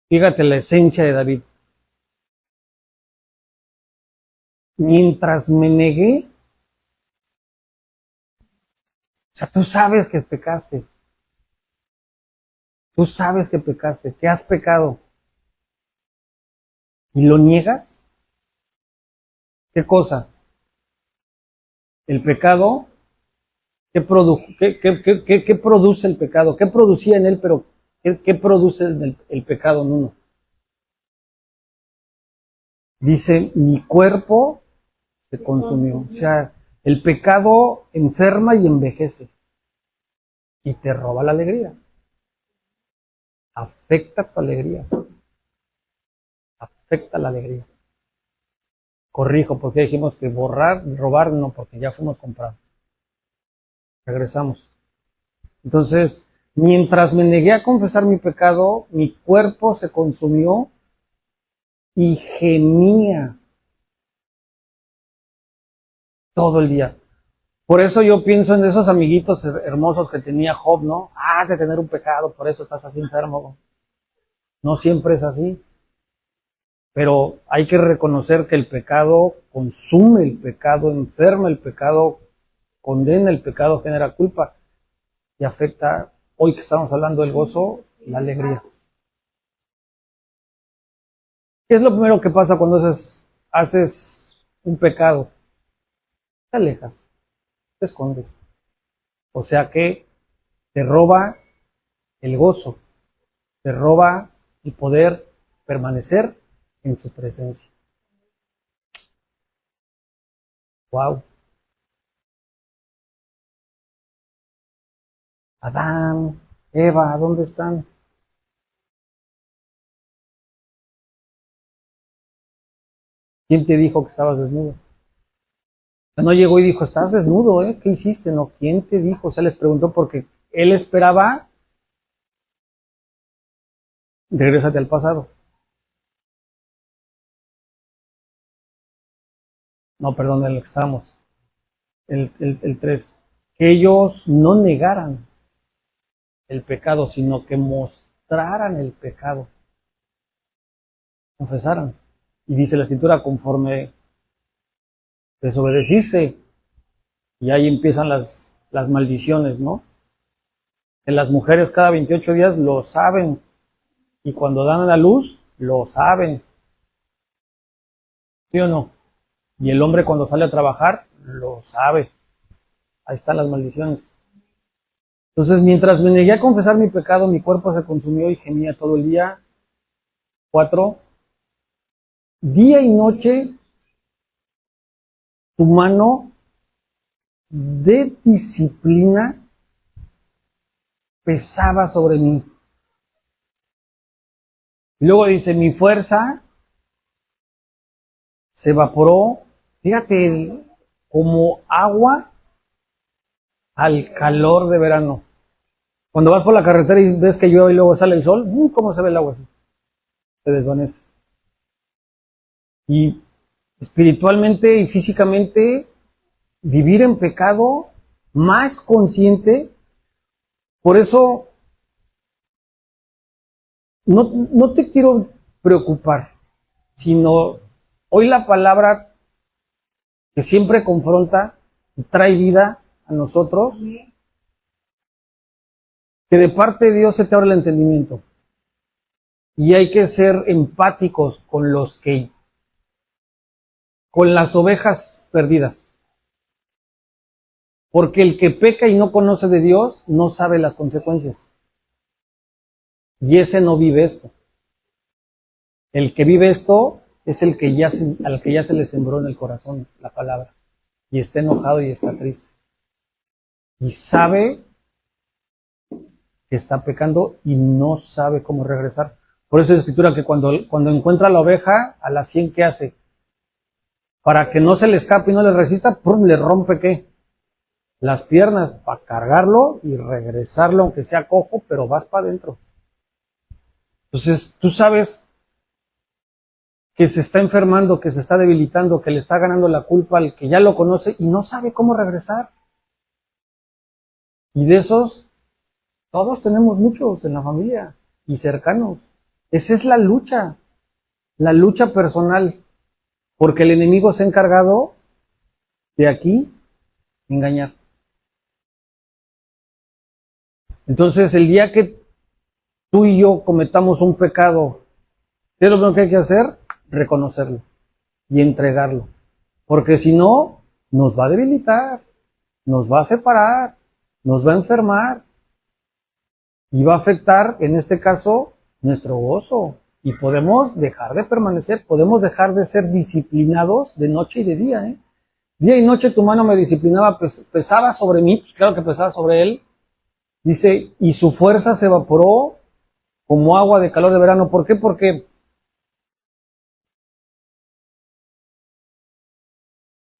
Fíjate la esencia de David. Mientras me negué, o sea, tú sabes que pecaste. Tú sabes que pecaste, que has pecado. ¿Y lo niegas? ¿Qué cosa? El pecado, ¿qué produce el pecado? ¿Qué producía en él, pero qué produce el pecado en uno? Dice, mi cuerpo se consumió. O sea, el pecado enferma y envejece. Y te roba la alegría. Afecta tu alegría. Afecta la alegría. Corrijo, porque dijimos que borrar, robar, no, porque ya fuimos comprados. Regresamos. Entonces, mientras me negué a confesar mi pecado, mi cuerpo se consumió y gemía todo el día. Por eso yo pienso en esos amiguitos hermosos que tenía Job, ¿no? Has de tener un pecado, por eso estás así enfermo. No siempre es así. Pero hay que reconocer que el pecado consume el pecado, enferma el pecado, condena el pecado, genera culpa y afecta, hoy que estamos hablando del gozo, la alegría. ¿Qué es lo primero que pasa cuando haces un pecado? Te alejas, te escondes. O sea que te roba el gozo, te roba el poder permanecer en su presencia. Wow. Adán, Eva, ¿dónde están? ¿Quién te dijo que estabas desnudo? No llegó y dijo, estás desnudo, ¿eh? ¿Qué hiciste? No, ¿quién te dijo? O sea, les preguntó porque él esperaba, regrésate al pasado. No, perdón, en el que estamos. El 3. Que ellos no negaran el pecado, sino que mostraran el pecado. Confesaran. Y dice la escritura, conforme desobedeciste, y ahí empiezan las maldiciones, ¿no? En las mujeres cada 28 días lo saben, y cuando dan a la luz, lo saben. ¿Sí o no? Y el hombre cuando sale a trabajar, lo sabe. Ahí están las maldiciones. Entonces, mientras me negué a confesar mi pecado, mi cuerpo se consumió y gemía todo el día. 4. Día y noche, tu mano de disciplina pesaba sobre mí. Y luego dice, mi fuerza se evaporó, fíjate, como agua al calor de verano. Cuando vas por la carretera y ves que llueve y luego sale el sol, ¿cómo se ve el agua así? Se desvanece. Y espiritualmente y físicamente, vivir en pecado, más consciente. Por eso, no te quiero preocupar, sino hoy la palabra que siempre confronta y trae vida a nosotros, que de parte de Dios se te abre el entendimiento. Y hay que ser empáticos con con las ovejas perdidas. Porque el que peca y no conoce de Dios, no sabe las consecuencias. Y ese no vive esto. El que vive esto es el que al que ya se le sembró en el corazón la palabra. Y está enojado y está triste. Y sabe que está pecando y no sabe cómo regresar. Por eso es escritura que cuando encuentra a la oveja, a la 100, ¿qué hace? Para que no se le escape y no le resista, ¡pum!, le rompe ¿qué? Las piernas para cargarlo y regresarlo, aunque sea cojo, pero vas para adentro. Entonces, tú sabes que se está enfermando, que se está debilitando, que le está ganando la culpa al que ya lo conoce y no sabe cómo regresar. Y de esos, todos tenemos muchos en la familia y cercanos. Esa es la lucha personal, porque el enemigo se ha encargado de aquí engañar. Entonces, el día que tú y yo cometamos un pecado, ¿qué es lo primero que hay que hacer? Reconocerlo y entregarlo. Porque si no, nos va a debilitar, nos va a separar, nos va a enfermar y va a afectar, en este caso, nuestro gozo. Y podemos dejar de permanecer, podemos dejar de ser disciplinados de noche y de día. Día y noche tu mano me disciplinaba, pesaba sobre mí, pues claro que pesaba sobre él. Dice, y su fuerza se evaporó como agua de calor de verano. ¿Por qué? Porque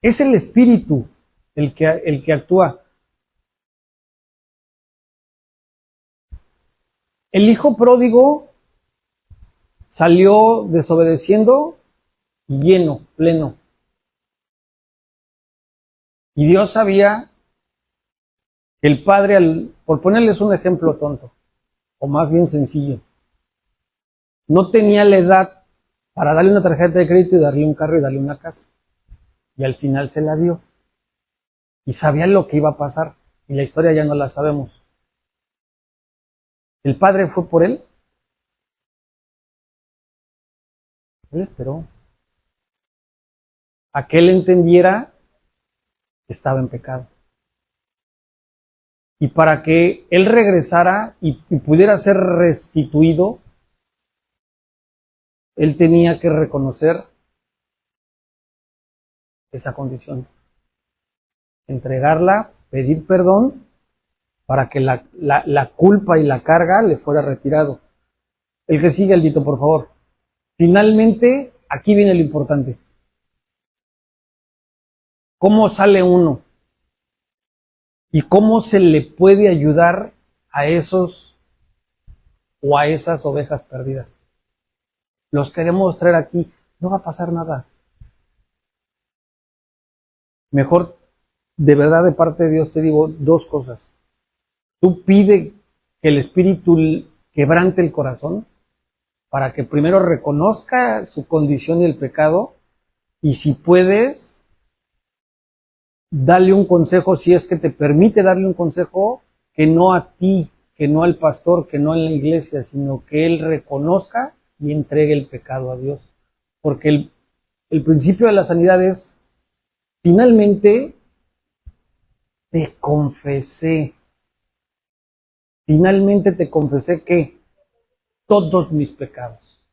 es el espíritu el que actúa. El hijo pródigo salió desobedeciendo lleno, pleno. Y Dios sabía que el padre, por ponerles un ejemplo tonto, o más bien sencillo, no tenía la edad para darle una tarjeta de crédito y darle un carro y darle una casa. Y al final se la dio. Y sabía lo que iba a pasar. Y la historia ya no la sabemos. El padre fue por él. Él esperó a que él entendiera que estaba en pecado. Y para que él regresara y pudiera ser restituido, él tenía que reconocer esa condición. Entregarla, pedir perdón, para que la culpa y la carga le fuera retirado. El que sigue, Aldito, por favor. Finalmente, aquí viene lo importante. ¿Cómo sale uno? ¿Y cómo se le puede ayudar a esos o a esas ovejas perdidas? Los queremos traer aquí. No va a pasar nada. Mejor, de verdad, de parte de Dios te digo dos cosas. Tú pide que el Espíritu quebrante el corazón para que primero reconozca su condición y el pecado, y si puedes, dale un consejo, si es que te permite darle un consejo, que no a ti, que no al pastor, que no en la iglesia, sino que él reconozca y entregue el pecado a Dios. Porque el principio de la sanidad es, finalmente, te confesé. Finalmente te confesé que todos mis pecados.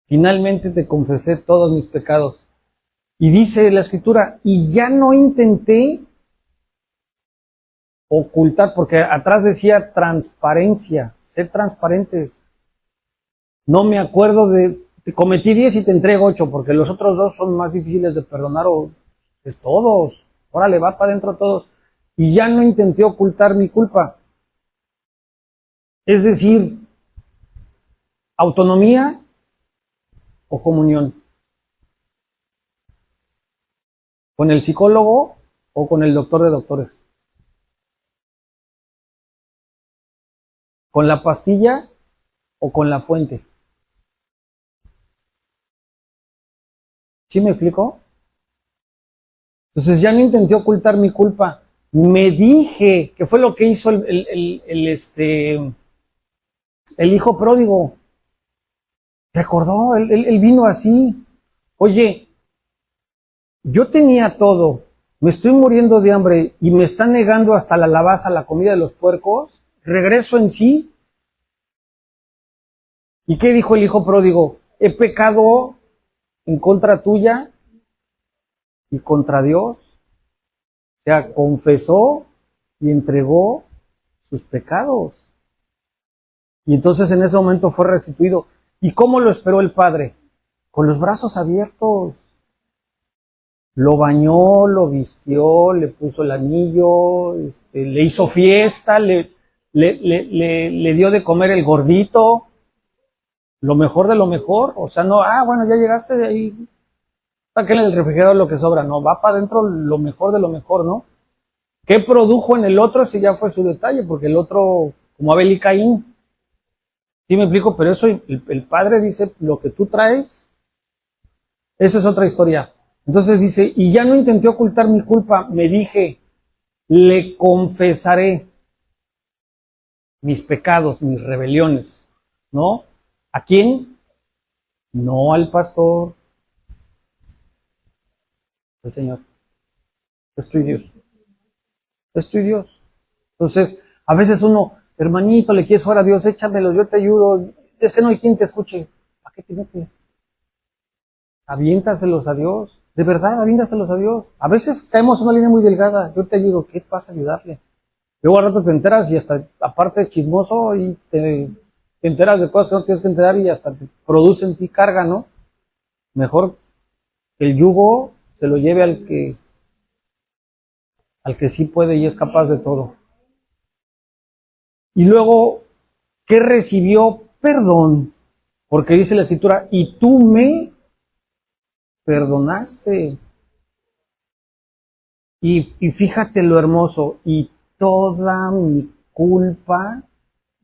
Finalmente te confesé todos mis pecados. Y dice la Escritura, y ya no intenté ocultar, porque atrás decía transparencia, ser transparentes. No me acuerdo te cometí 10 y te entrego 8, porque los otros 2 son más difíciles de perdonar, o es todos. Órale, va para adentro todos. Y ya no intenté ocultar mi culpa. Es decir, autonomía o comunión. ¿Con el psicólogo o con el doctor de doctores? ¿Con la pastilla o con la fuente? ¿Sí me explico? Entonces ya no intenté ocultar mi culpa. Me dije, que fue lo que hizo el hijo pródigo. Recordó, él vino así. Oye, yo tenía todo, me estoy muriendo de hambre y me está negando hasta la lavaza, la comida de los puercos. Regreso en sí. ¿Y qué dijo el hijo pródigo? He pecado en contra tuya y contra Dios. O sea, confesó y entregó sus pecados. Y entonces en ese momento fue restituido. ¿Y cómo lo esperó el padre? Con los brazos abiertos. Lo bañó, lo vistió, le puso el anillo, le hizo fiesta, le dio de comer el gordito, lo mejor de lo mejor. O sea, no, bueno, ya llegaste de ahí, sáquenle el refrigerador lo que sobra. No, va para adentro lo mejor de lo mejor, ¿no? ¿Qué produjo en el otro? Si ya fue su detalle, porque el otro, como Abel y Caín. ¿Sí me explico? Pero eso, el padre dice, lo que tú traes, esa es otra historia. Entonces dice, y ya no intenté ocultar mi culpa, me dije, le confesaré mis pecados, mis rebeliones, ¿no? ¿A quién? No al pastor, al Señor. Estoy Dios. Estoy Dios. Entonces, a veces uno, hermanito, le quieres jugar a Dios, échamelo, yo te ayudo. Es que no hay quien te escuche. ¿Para qué te metes? Aviéntaselos a Dios. De verdad, aviéntaselos a Dios. A veces caemos en una línea muy delgada. Yo te ayudo. ¿Qué pasa ayudarle? Luego al rato te enteras y hasta, aparte chismoso, y te enteras de cosas que no tienes que enterar y hasta te produce en ti carga, ¿no? Mejor que el yugo se lo lleve al que sí puede y es capaz de todo. Y luego, ¿qué recibió? Perdón. Porque dice la Escritura, y tú me perdonaste. Y fíjate lo hermoso, y toda mi culpa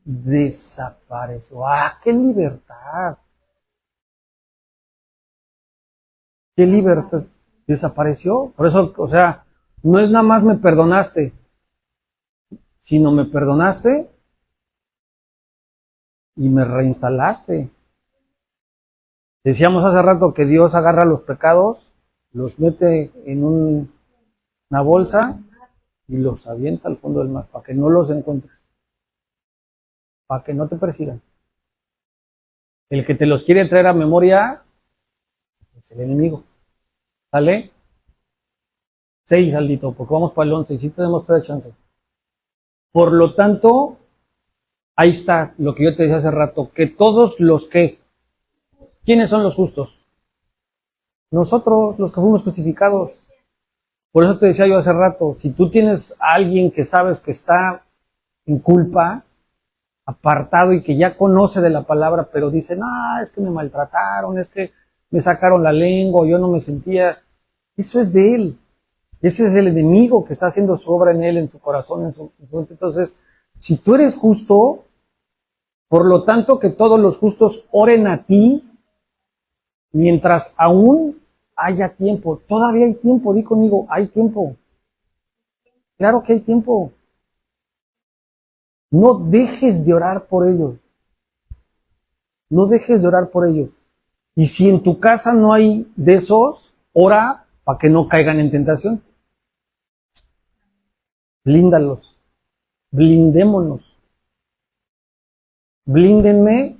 desapareció. ¡Ah, qué libertad! ¡Qué libertad! Desapareció. Por eso, o sea, no es nada más me perdonaste, sino me perdonaste y me reinstalaste. Decíamos hace rato que Dios agarra los pecados, los mete en una bolsa y los avienta al fondo del mar para que no los encuentres, para que no te persigan. El que te los quiere traer a memoria es el enemigo. ¿Sale? 6, Aldito, porque vamos para el 11 y sí tenemos toda chance. Por lo tanto, ahí está lo que yo te decía hace rato, que todos los que, ¿quiénes son los justos? Nosotros, los que fuimos justificados. Por eso te decía yo hace rato, si tú tienes a alguien que sabes que está en culpa, apartado y que ya conoce de la palabra, pero dice, no, es que me maltrataron, es que me sacaron la lengua, yo no me sentía, eso es de él. Ese es el enemigo que está haciendo su obra en él, en su corazón, en su mente. Entonces, si tú eres justo, por lo tanto que todos los justos oren a ti, mientras aún haya tiempo. Todavía hay tiempo, di conmigo, hay tiempo. Claro que hay tiempo. No dejes de orar por ellos. No dejes de orar por ellos. Y si en tu casa no hay de esos, ora para que no caigan en tentación. Blíndalos. Blindémonos. Blíndenme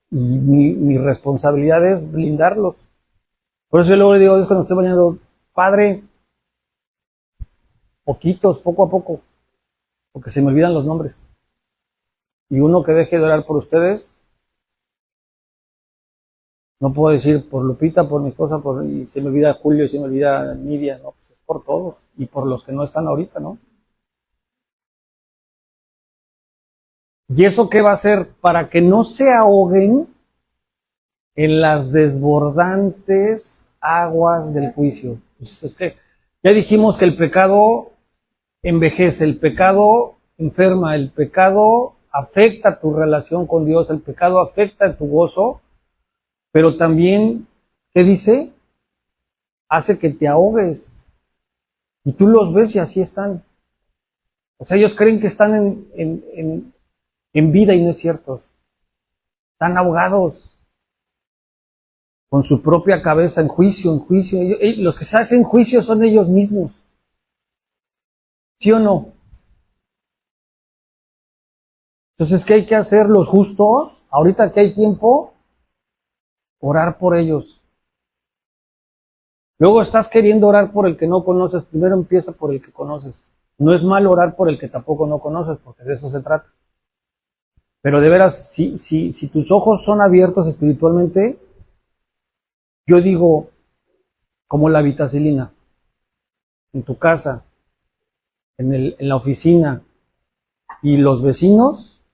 y mi responsabilidad es blindarlos. Por eso yo luego le digo a Dios cuando estoy bañando, Padre, poquitos, poco a poco, porque se me olvidan los nombres. Y uno que deje de orar por ustedes, no puedo decir por Lupita, por mi esposa, y se me olvida Julio, y se me olvida Nidia, no, pues es por todos, y por los que no están ahorita, ¿no? ¿Y eso qué va a hacer? Para que no se ahoguen en las desbordantes aguas del juicio. Pues es que ya dijimos que el pecado envejece, el pecado enferma, el pecado afecta tu relación con Dios, el pecado afecta tu gozo, pero también, ¿qué dice? Hace que te ahogues. Y tú los ves y así están. O sea, ellos creen que están en vida y no es cierto. Están ahogados con su propia cabeza en juicio, en juicio. Los que se hacen juicio son ellos mismos. ¿Sí o no? Entonces, ¿qué hay que hacer los justos? Ahorita que hay tiempo, orar por ellos. Luego estás queriendo orar por el que no conoces, primero empieza por el que conoces. No es malo orar por el que tampoco no conoces, porque de eso se trata. Pero de veras, si tus ojos son abiertos espiritualmente, yo digo, como la vitacilina, en tu casa, en la oficina y los vecinos,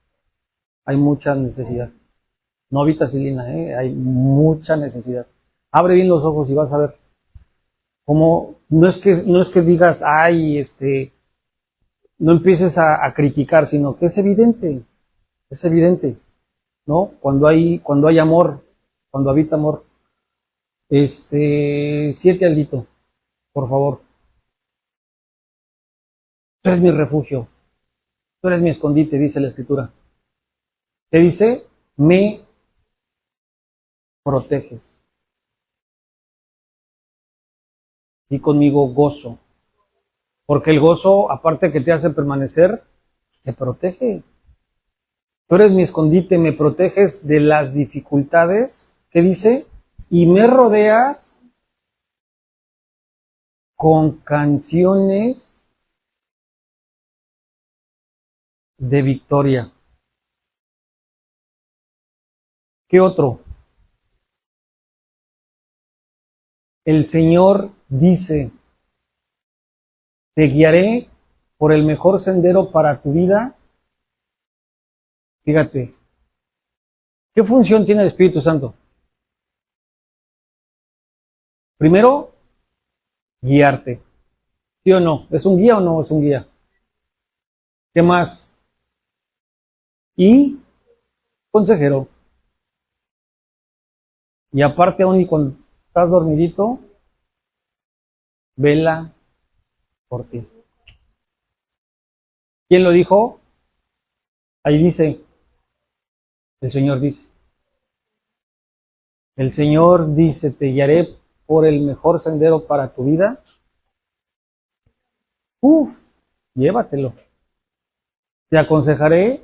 hay mucha necesidad. No vitacilina, hay mucha necesidad. Abre bien los ojos y vas a ver cómo, no es que digas, ay, no empieces a criticar, sino que es evidente, ¿no? Cuando hay amor, cuando habita amor. 7, Aldito, por favor. Tú eres mi refugio, tú eres mi escondite, dice la Escritura. ¿Qué dice? Me proteges. Y conmigo gozo. Porque el gozo, aparte que te hace permanecer, te protege. Tú eres mi escondite, me proteges de las dificultades. ¿Qué dice? Y me rodeas con canciones de victoria. ¿Qué otro? El Señor dice, te guiaré por el mejor sendero para tu vida. Fíjate, ¿qué función tiene el Espíritu Santo? Primero, guiarte. ¿Sí o no? ¿Es un guía o no es un guía? ¿Qué más? y consejero. Y aparte, aún y cuando estás dormidito, vela por ti. ¿Quién lo dijo? Ahí dice, el Señor dice. El Señor dice, te guiaré por el mejor sendero para tu vida. Llévatelo. Te aconsejaré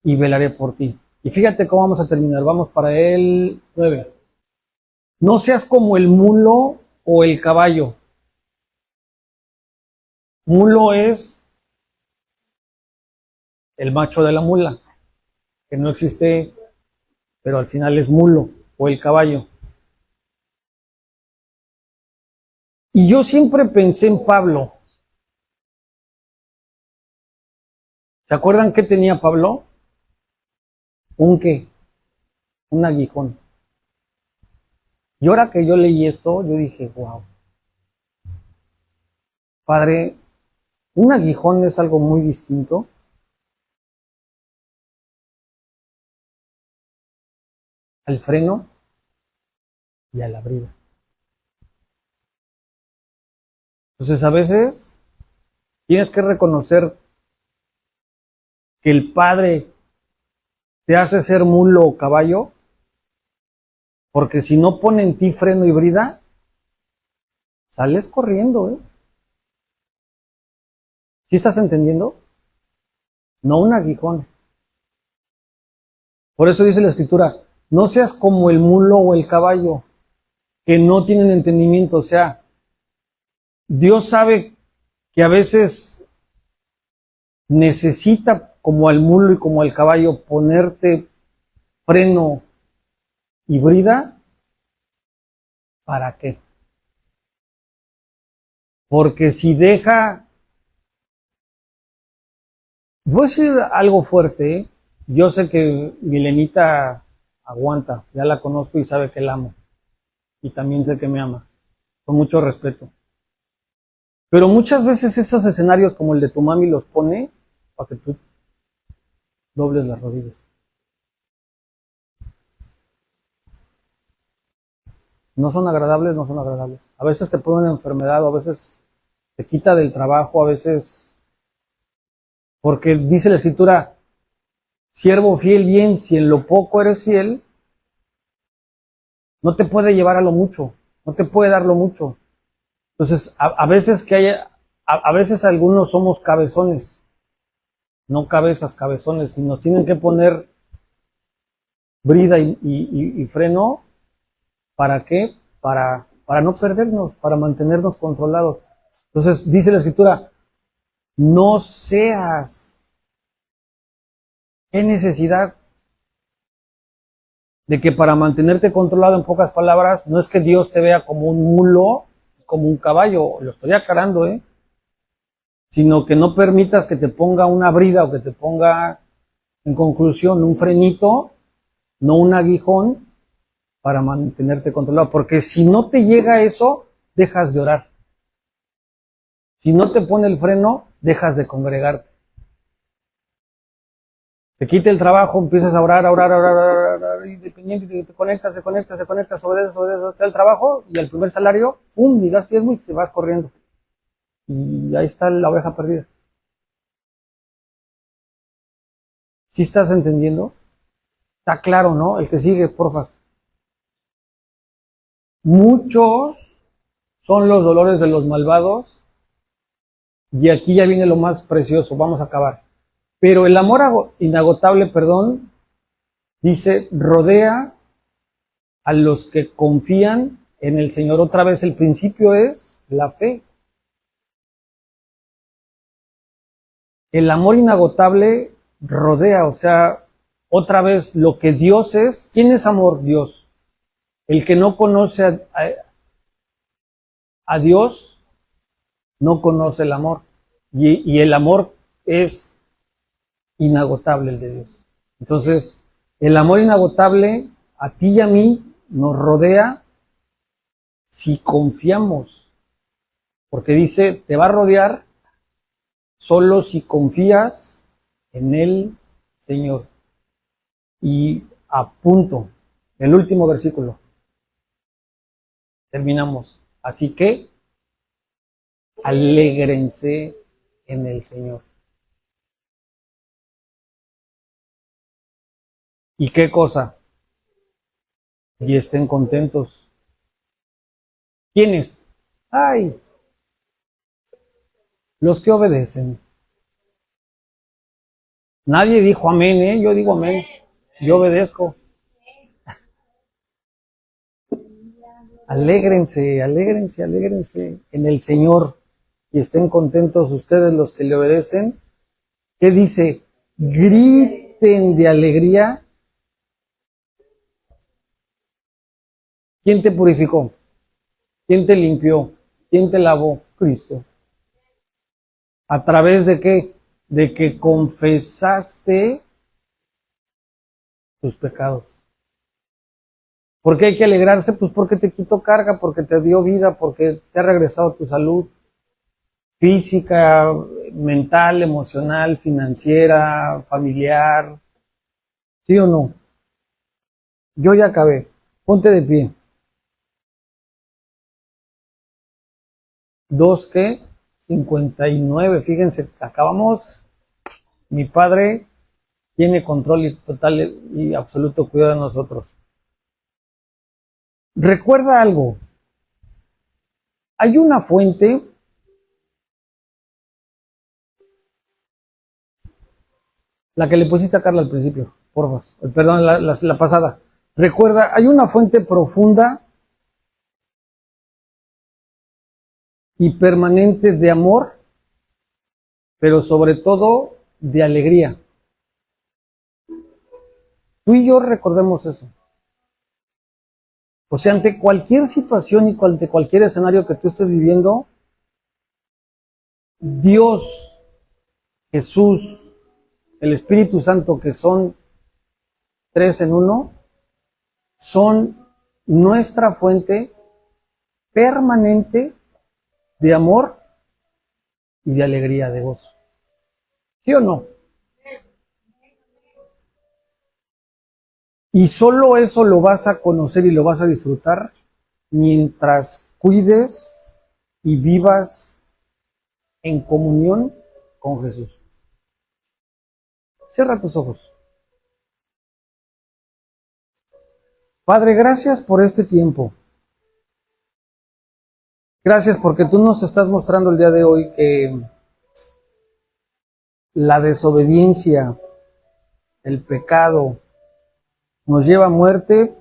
y velaré por ti. Y fíjate cómo vamos a terminar. Vamos para el 9. No seas como el mulo o el caballo. Mulo es el macho de la mula, que no existe, pero al final es mulo, o el caballo. Y yo siempre pensé en Pablo. ¿Se acuerdan qué tenía Pablo? ¿Un qué? Un aguijón. Y ahora que yo leí esto, yo dije, wow. Padre, un aguijón es algo muy distinto al freno y a la brida. Entonces a veces tienes que reconocer que el Padre te hace ser mulo o caballo, porque si no pone en ti freno y brida, sales corriendo, ¿eh? ¿Sí estás entendiendo? No un aguijón. Por eso dice la Escritura, no seas como el mulo o el caballo, que no tienen entendimiento. O sea, Dios sabe que a veces necesita, como al mulo y como al caballo, ponerte freno y brida. ¿Para qué? Porque si deja, voy a decir algo fuerte, ¿eh? Yo sé que Milenita aguanta, ya la conozco y sabe que la amo. Y también sé que me ama, con mucho respeto. Pero muchas veces esos escenarios como el de tu mami los pone para que tú dobles las rodillas. No son agradables, no son agradables. A veces te pone una enfermedad, o a veces te quita del trabajo, a veces... Porque dice la Escritura, siervo fiel, bien, si en lo poco eres fiel, no te puede llevar a lo mucho, no te puede dar lo mucho. Entonces, a veces que hay, a veces algunos somos cabezones, no cabezas, cabezones, y nos tienen que poner brida y freno. ¿Para qué? Para no perdernos, para mantenernos controlados. Entonces, dice la Escritura, no seas. ¿Qué necesidad de que para mantenerte controlado, en pocas palabras, no es que Dios te vea como un mulo, como un caballo, lo estoy aclarando, sino que no permitas que te ponga una brida o que te ponga, en conclusión, un frenito, no un aguijón, para mantenerte controlado. Porque si no te llega eso, dejas de orar. Si no te pone el freno, dejas de congregarte. Te quita el trabajo, empiezas a orar, independiente, te conectas, sobre eso, está el trabajo, y al primer salario, ¡pum!, y das diezmo y te vas corriendo. Y ahí está la oveja perdida. ¿Sí estás entendiendo? Está claro, ¿no? El que sigue, porfas. Muchos son los dolores de los malvados, y aquí ya viene lo más precioso, vamos a acabar. Pero el amor inagotable, dice, rodea a los que confían en el Señor. Otra vez, el principio es la fe. El amor inagotable rodea, o sea, otra vez, lo que Dios es. ¿Quién es amor? Dios. El que no conoce a Dios, no conoce el amor. Y el amor es inagotable, el de Dios. Entonces, el amor inagotable a ti y a mí nos rodea si confiamos. Porque dice, te va a rodear solo si confías en el Señor. Y a punto, el último versículo. Terminamos. Así que, alégrense en el Señor. ¿Y qué cosa? Y estén contentos. ¿Quiénes? Ay, los que obedecen. Nadie dijo amén, ¿eh? Yo digo amén. Yo obedezco. Alégrense, alégrense, alégrense en el Señor y estén contentos ustedes los que le obedecen. ¿Qué dice? Griten de alegría. ¿Quién te purificó? ¿Quién te limpió? ¿Quién te lavó? Cristo. ¿A través de qué? De que confesaste tus pecados. ¿Por qué hay que alegrarse? Pues porque te quitó carga, porque te dio vida, porque te ha regresado tu salud física, mental, emocional, financiera, familiar. ¿Sí o no? Yo ya acabé. Ponte de pie. 2:59. Fíjense, acabamos. Mi Padre tiene control y total y absoluto cuidado de nosotros. Recuerda algo. Hay una fuente la que le pusiste a Carla al principio, porfa. Perdón, la pasada. Recuerda, hay una fuente profunda y permanente de amor, pero sobre todo de alegría. Tú y yo recordemos eso. O sea, ante cualquier situación y ante cualquier escenario que tú estés viviendo, Dios, Jesús, el Espíritu Santo, que son 3 en 1, son nuestra fuente permanente de amor y de alegría, de gozo. ¿Sí o no? Y solo eso lo vas a conocer y lo vas a disfrutar mientras cuides y vivas en comunión con Jesús. Cierra tus ojos. Padre, gracias por este tiempo. Gracias porque tú nos estás mostrando el día de hoy que la desobediencia, el pecado, nos lleva a muerte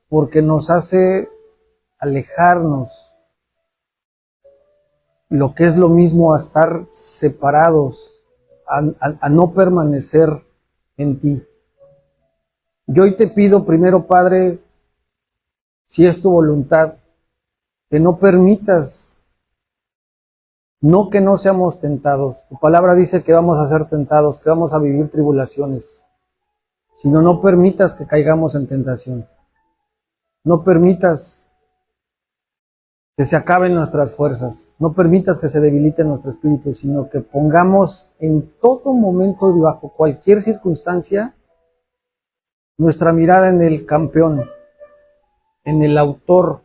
porque nos hace alejarnos, lo que es lo mismo a estar separados, a no permanecer en ti. Yo hoy te pido primero, Padre, si es tu voluntad, que no permitas, no que no seamos tentados. Tu palabra dice que vamos a ser tentados, que vamos a vivir tribulaciones, sino no permitas que caigamos en tentación. No permitas que se acaben nuestras fuerzas, no permitas que se debilite nuestro espíritu, sino que pongamos en todo momento y bajo cualquier circunstancia nuestra mirada en el campeón, en el autor,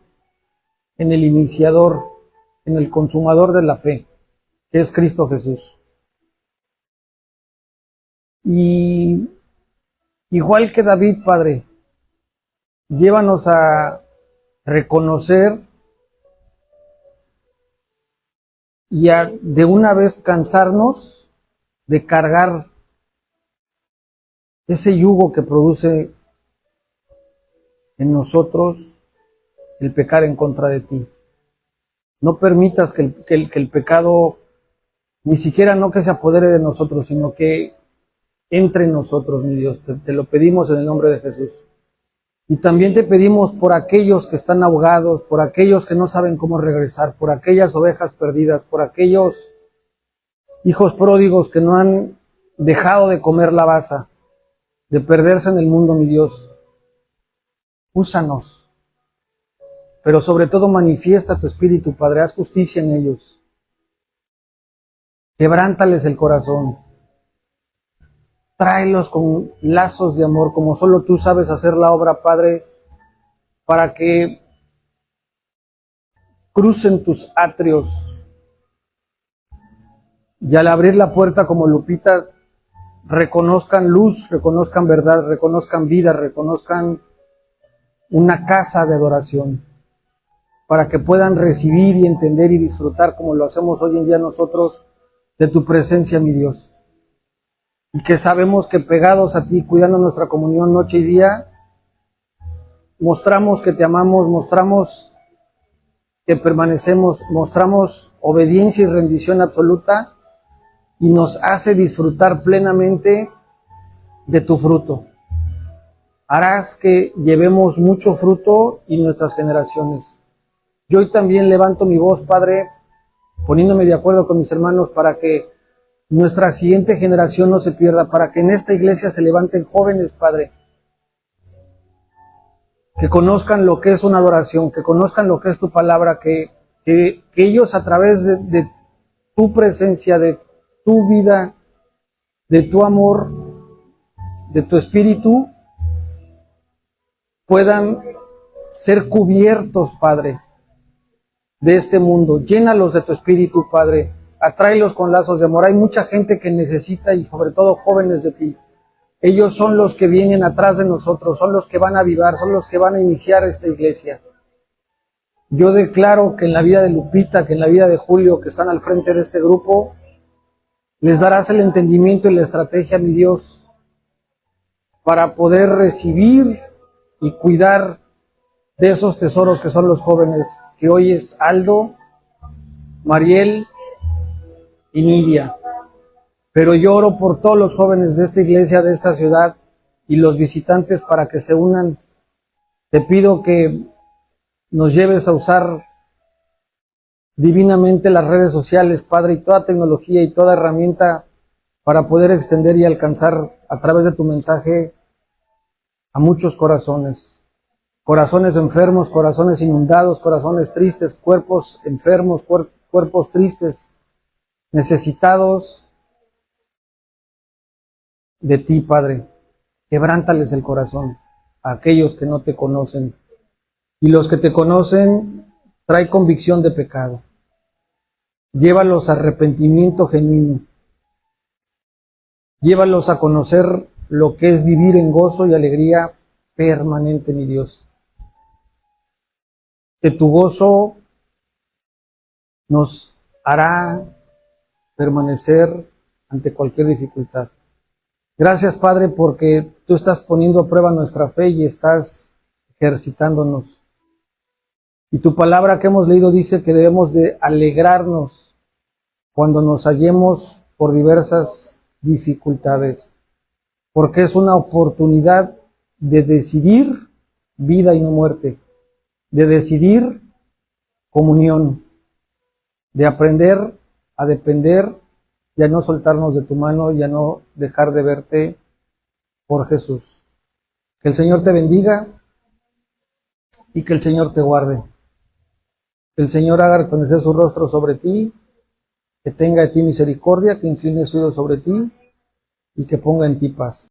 en el iniciador, en el consumador de la fe, que es Cristo Jesús. Y igual que David, Padre, llévanos a reconocer y a de una vez cansarnos de cargar ese yugo que produce en nosotros el pecar en contra de ti. No permitas que el pecado, ni siquiera no que se apodere de nosotros, sino que entre en nosotros, mi Dios. Te lo pedimos en el nombre de Jesús. Y también te pedimos por aquellos que están ahogados, por aquellos que no saben cómo regresar, por aquellas ovejas perdidas, por aquellos hijos pródigos que no han dejado de comer la baza, de perderse en el mundo, mi Dios. Úsanos, pero sobre todo manifiesta tu espíritu, Padre, haz justicia en ellos. Quebrántales el corazón. Tráelos con lazos de amor, como solo tú sabes hacer la obra, Padre, para que crucen tus atrios y al abrir la puerta como Lupita, reconozcan luz, reconozcan verdad, reconozcan vida, reconozcan una casa de adoración, para que puedan recibir y entender y disfrutar como lo hacemos hoy en día nosotros de tu presencia, mi Dios. Y que sabemos que pegados a ti, cuidando nuestra comunión noche y día, mostramos que te amamos, mostramos que permanecemos, mostramos obediencia y rendición absoluta y nos hace disfrutar plenamente de tu fruto. Harás que llevemos mucho fruto en nuestras generaciones. Yo hoy también levanto mi voz, Padre, poniéndome de acuerdo con mis hermanos para que nuestra siguiente generación no se pierda, para que en esta iglesia se levanten jóvenes, Padre, que conozcan lo que es una adoración, que conozcan lo que es tu palabra, que ellos a través de tu presencia, de tu vida, de tu amor, de tu espíritu, puedan ser cubiertos, Padre, de este mundo. Llénalos de tu espíritu, Padre. Atráelos con lazos de amor. Hay mucha gente que necesita, y sobre todo jóvenes de ti. Ellos son los que vienen atrás de nosotros, son los que van a avivar, son los que van a iniciar esta iglesia. Yo declaro que en la vida de Lupita, que en la vida de Julio, que están al frente de este grupo, les darás el entendimiento y la estrategia, mi Dios, para poder recibir y cuidar de esos tesoros que son los jóvenes, que hoy es Aldo, Mariel y Nidia. Pero yo oro por todos los jóvenes de esta iglesia, de esta ciudad, y los visitantes para que se unan. Te pido que nos lleves a usar divinamente las redes sociales, Padre, y toda tecnología y toda herramienta para poder extender y alcanzar a través de tu mensaje a muchos corazones. Corazones enfermos, corazones inundados, corazones tristes, cuerpos enfermos, cuerpos tristes, necesitados de ti, Padre. Quebrántales el corazón a aquellos que no te conocen. Y los que te conocen, trae convicción de pecado. Llévalos a arrepentimiento genuino. Llévalos a conocer lo que es vivir en gozo y alegría permanente, mi Dios. Que tu gozo nos hará permanecer ante cualquier dificultad. Gracias, Padre, porque tú estás poniendo a prueba nuestra fe y estás ejercitándonos. Y tu palabra que hemos leído dice que debemos de alegrarnos cuando nos hallemos por diversas dificultades, porque es una oportunidad de decidir vida y no muerte, de decidir comunión, de aprender a depender y a no soltarnos de tu mano y a no dejar de verte por Jesús. Que el Señor te bendiga y que el Señor te guarde. Que el Señor haga resplandecer su rostro sobre ti, que tenga de ti misericordia, que incline su oído sobre ti y que ponga en ti paz.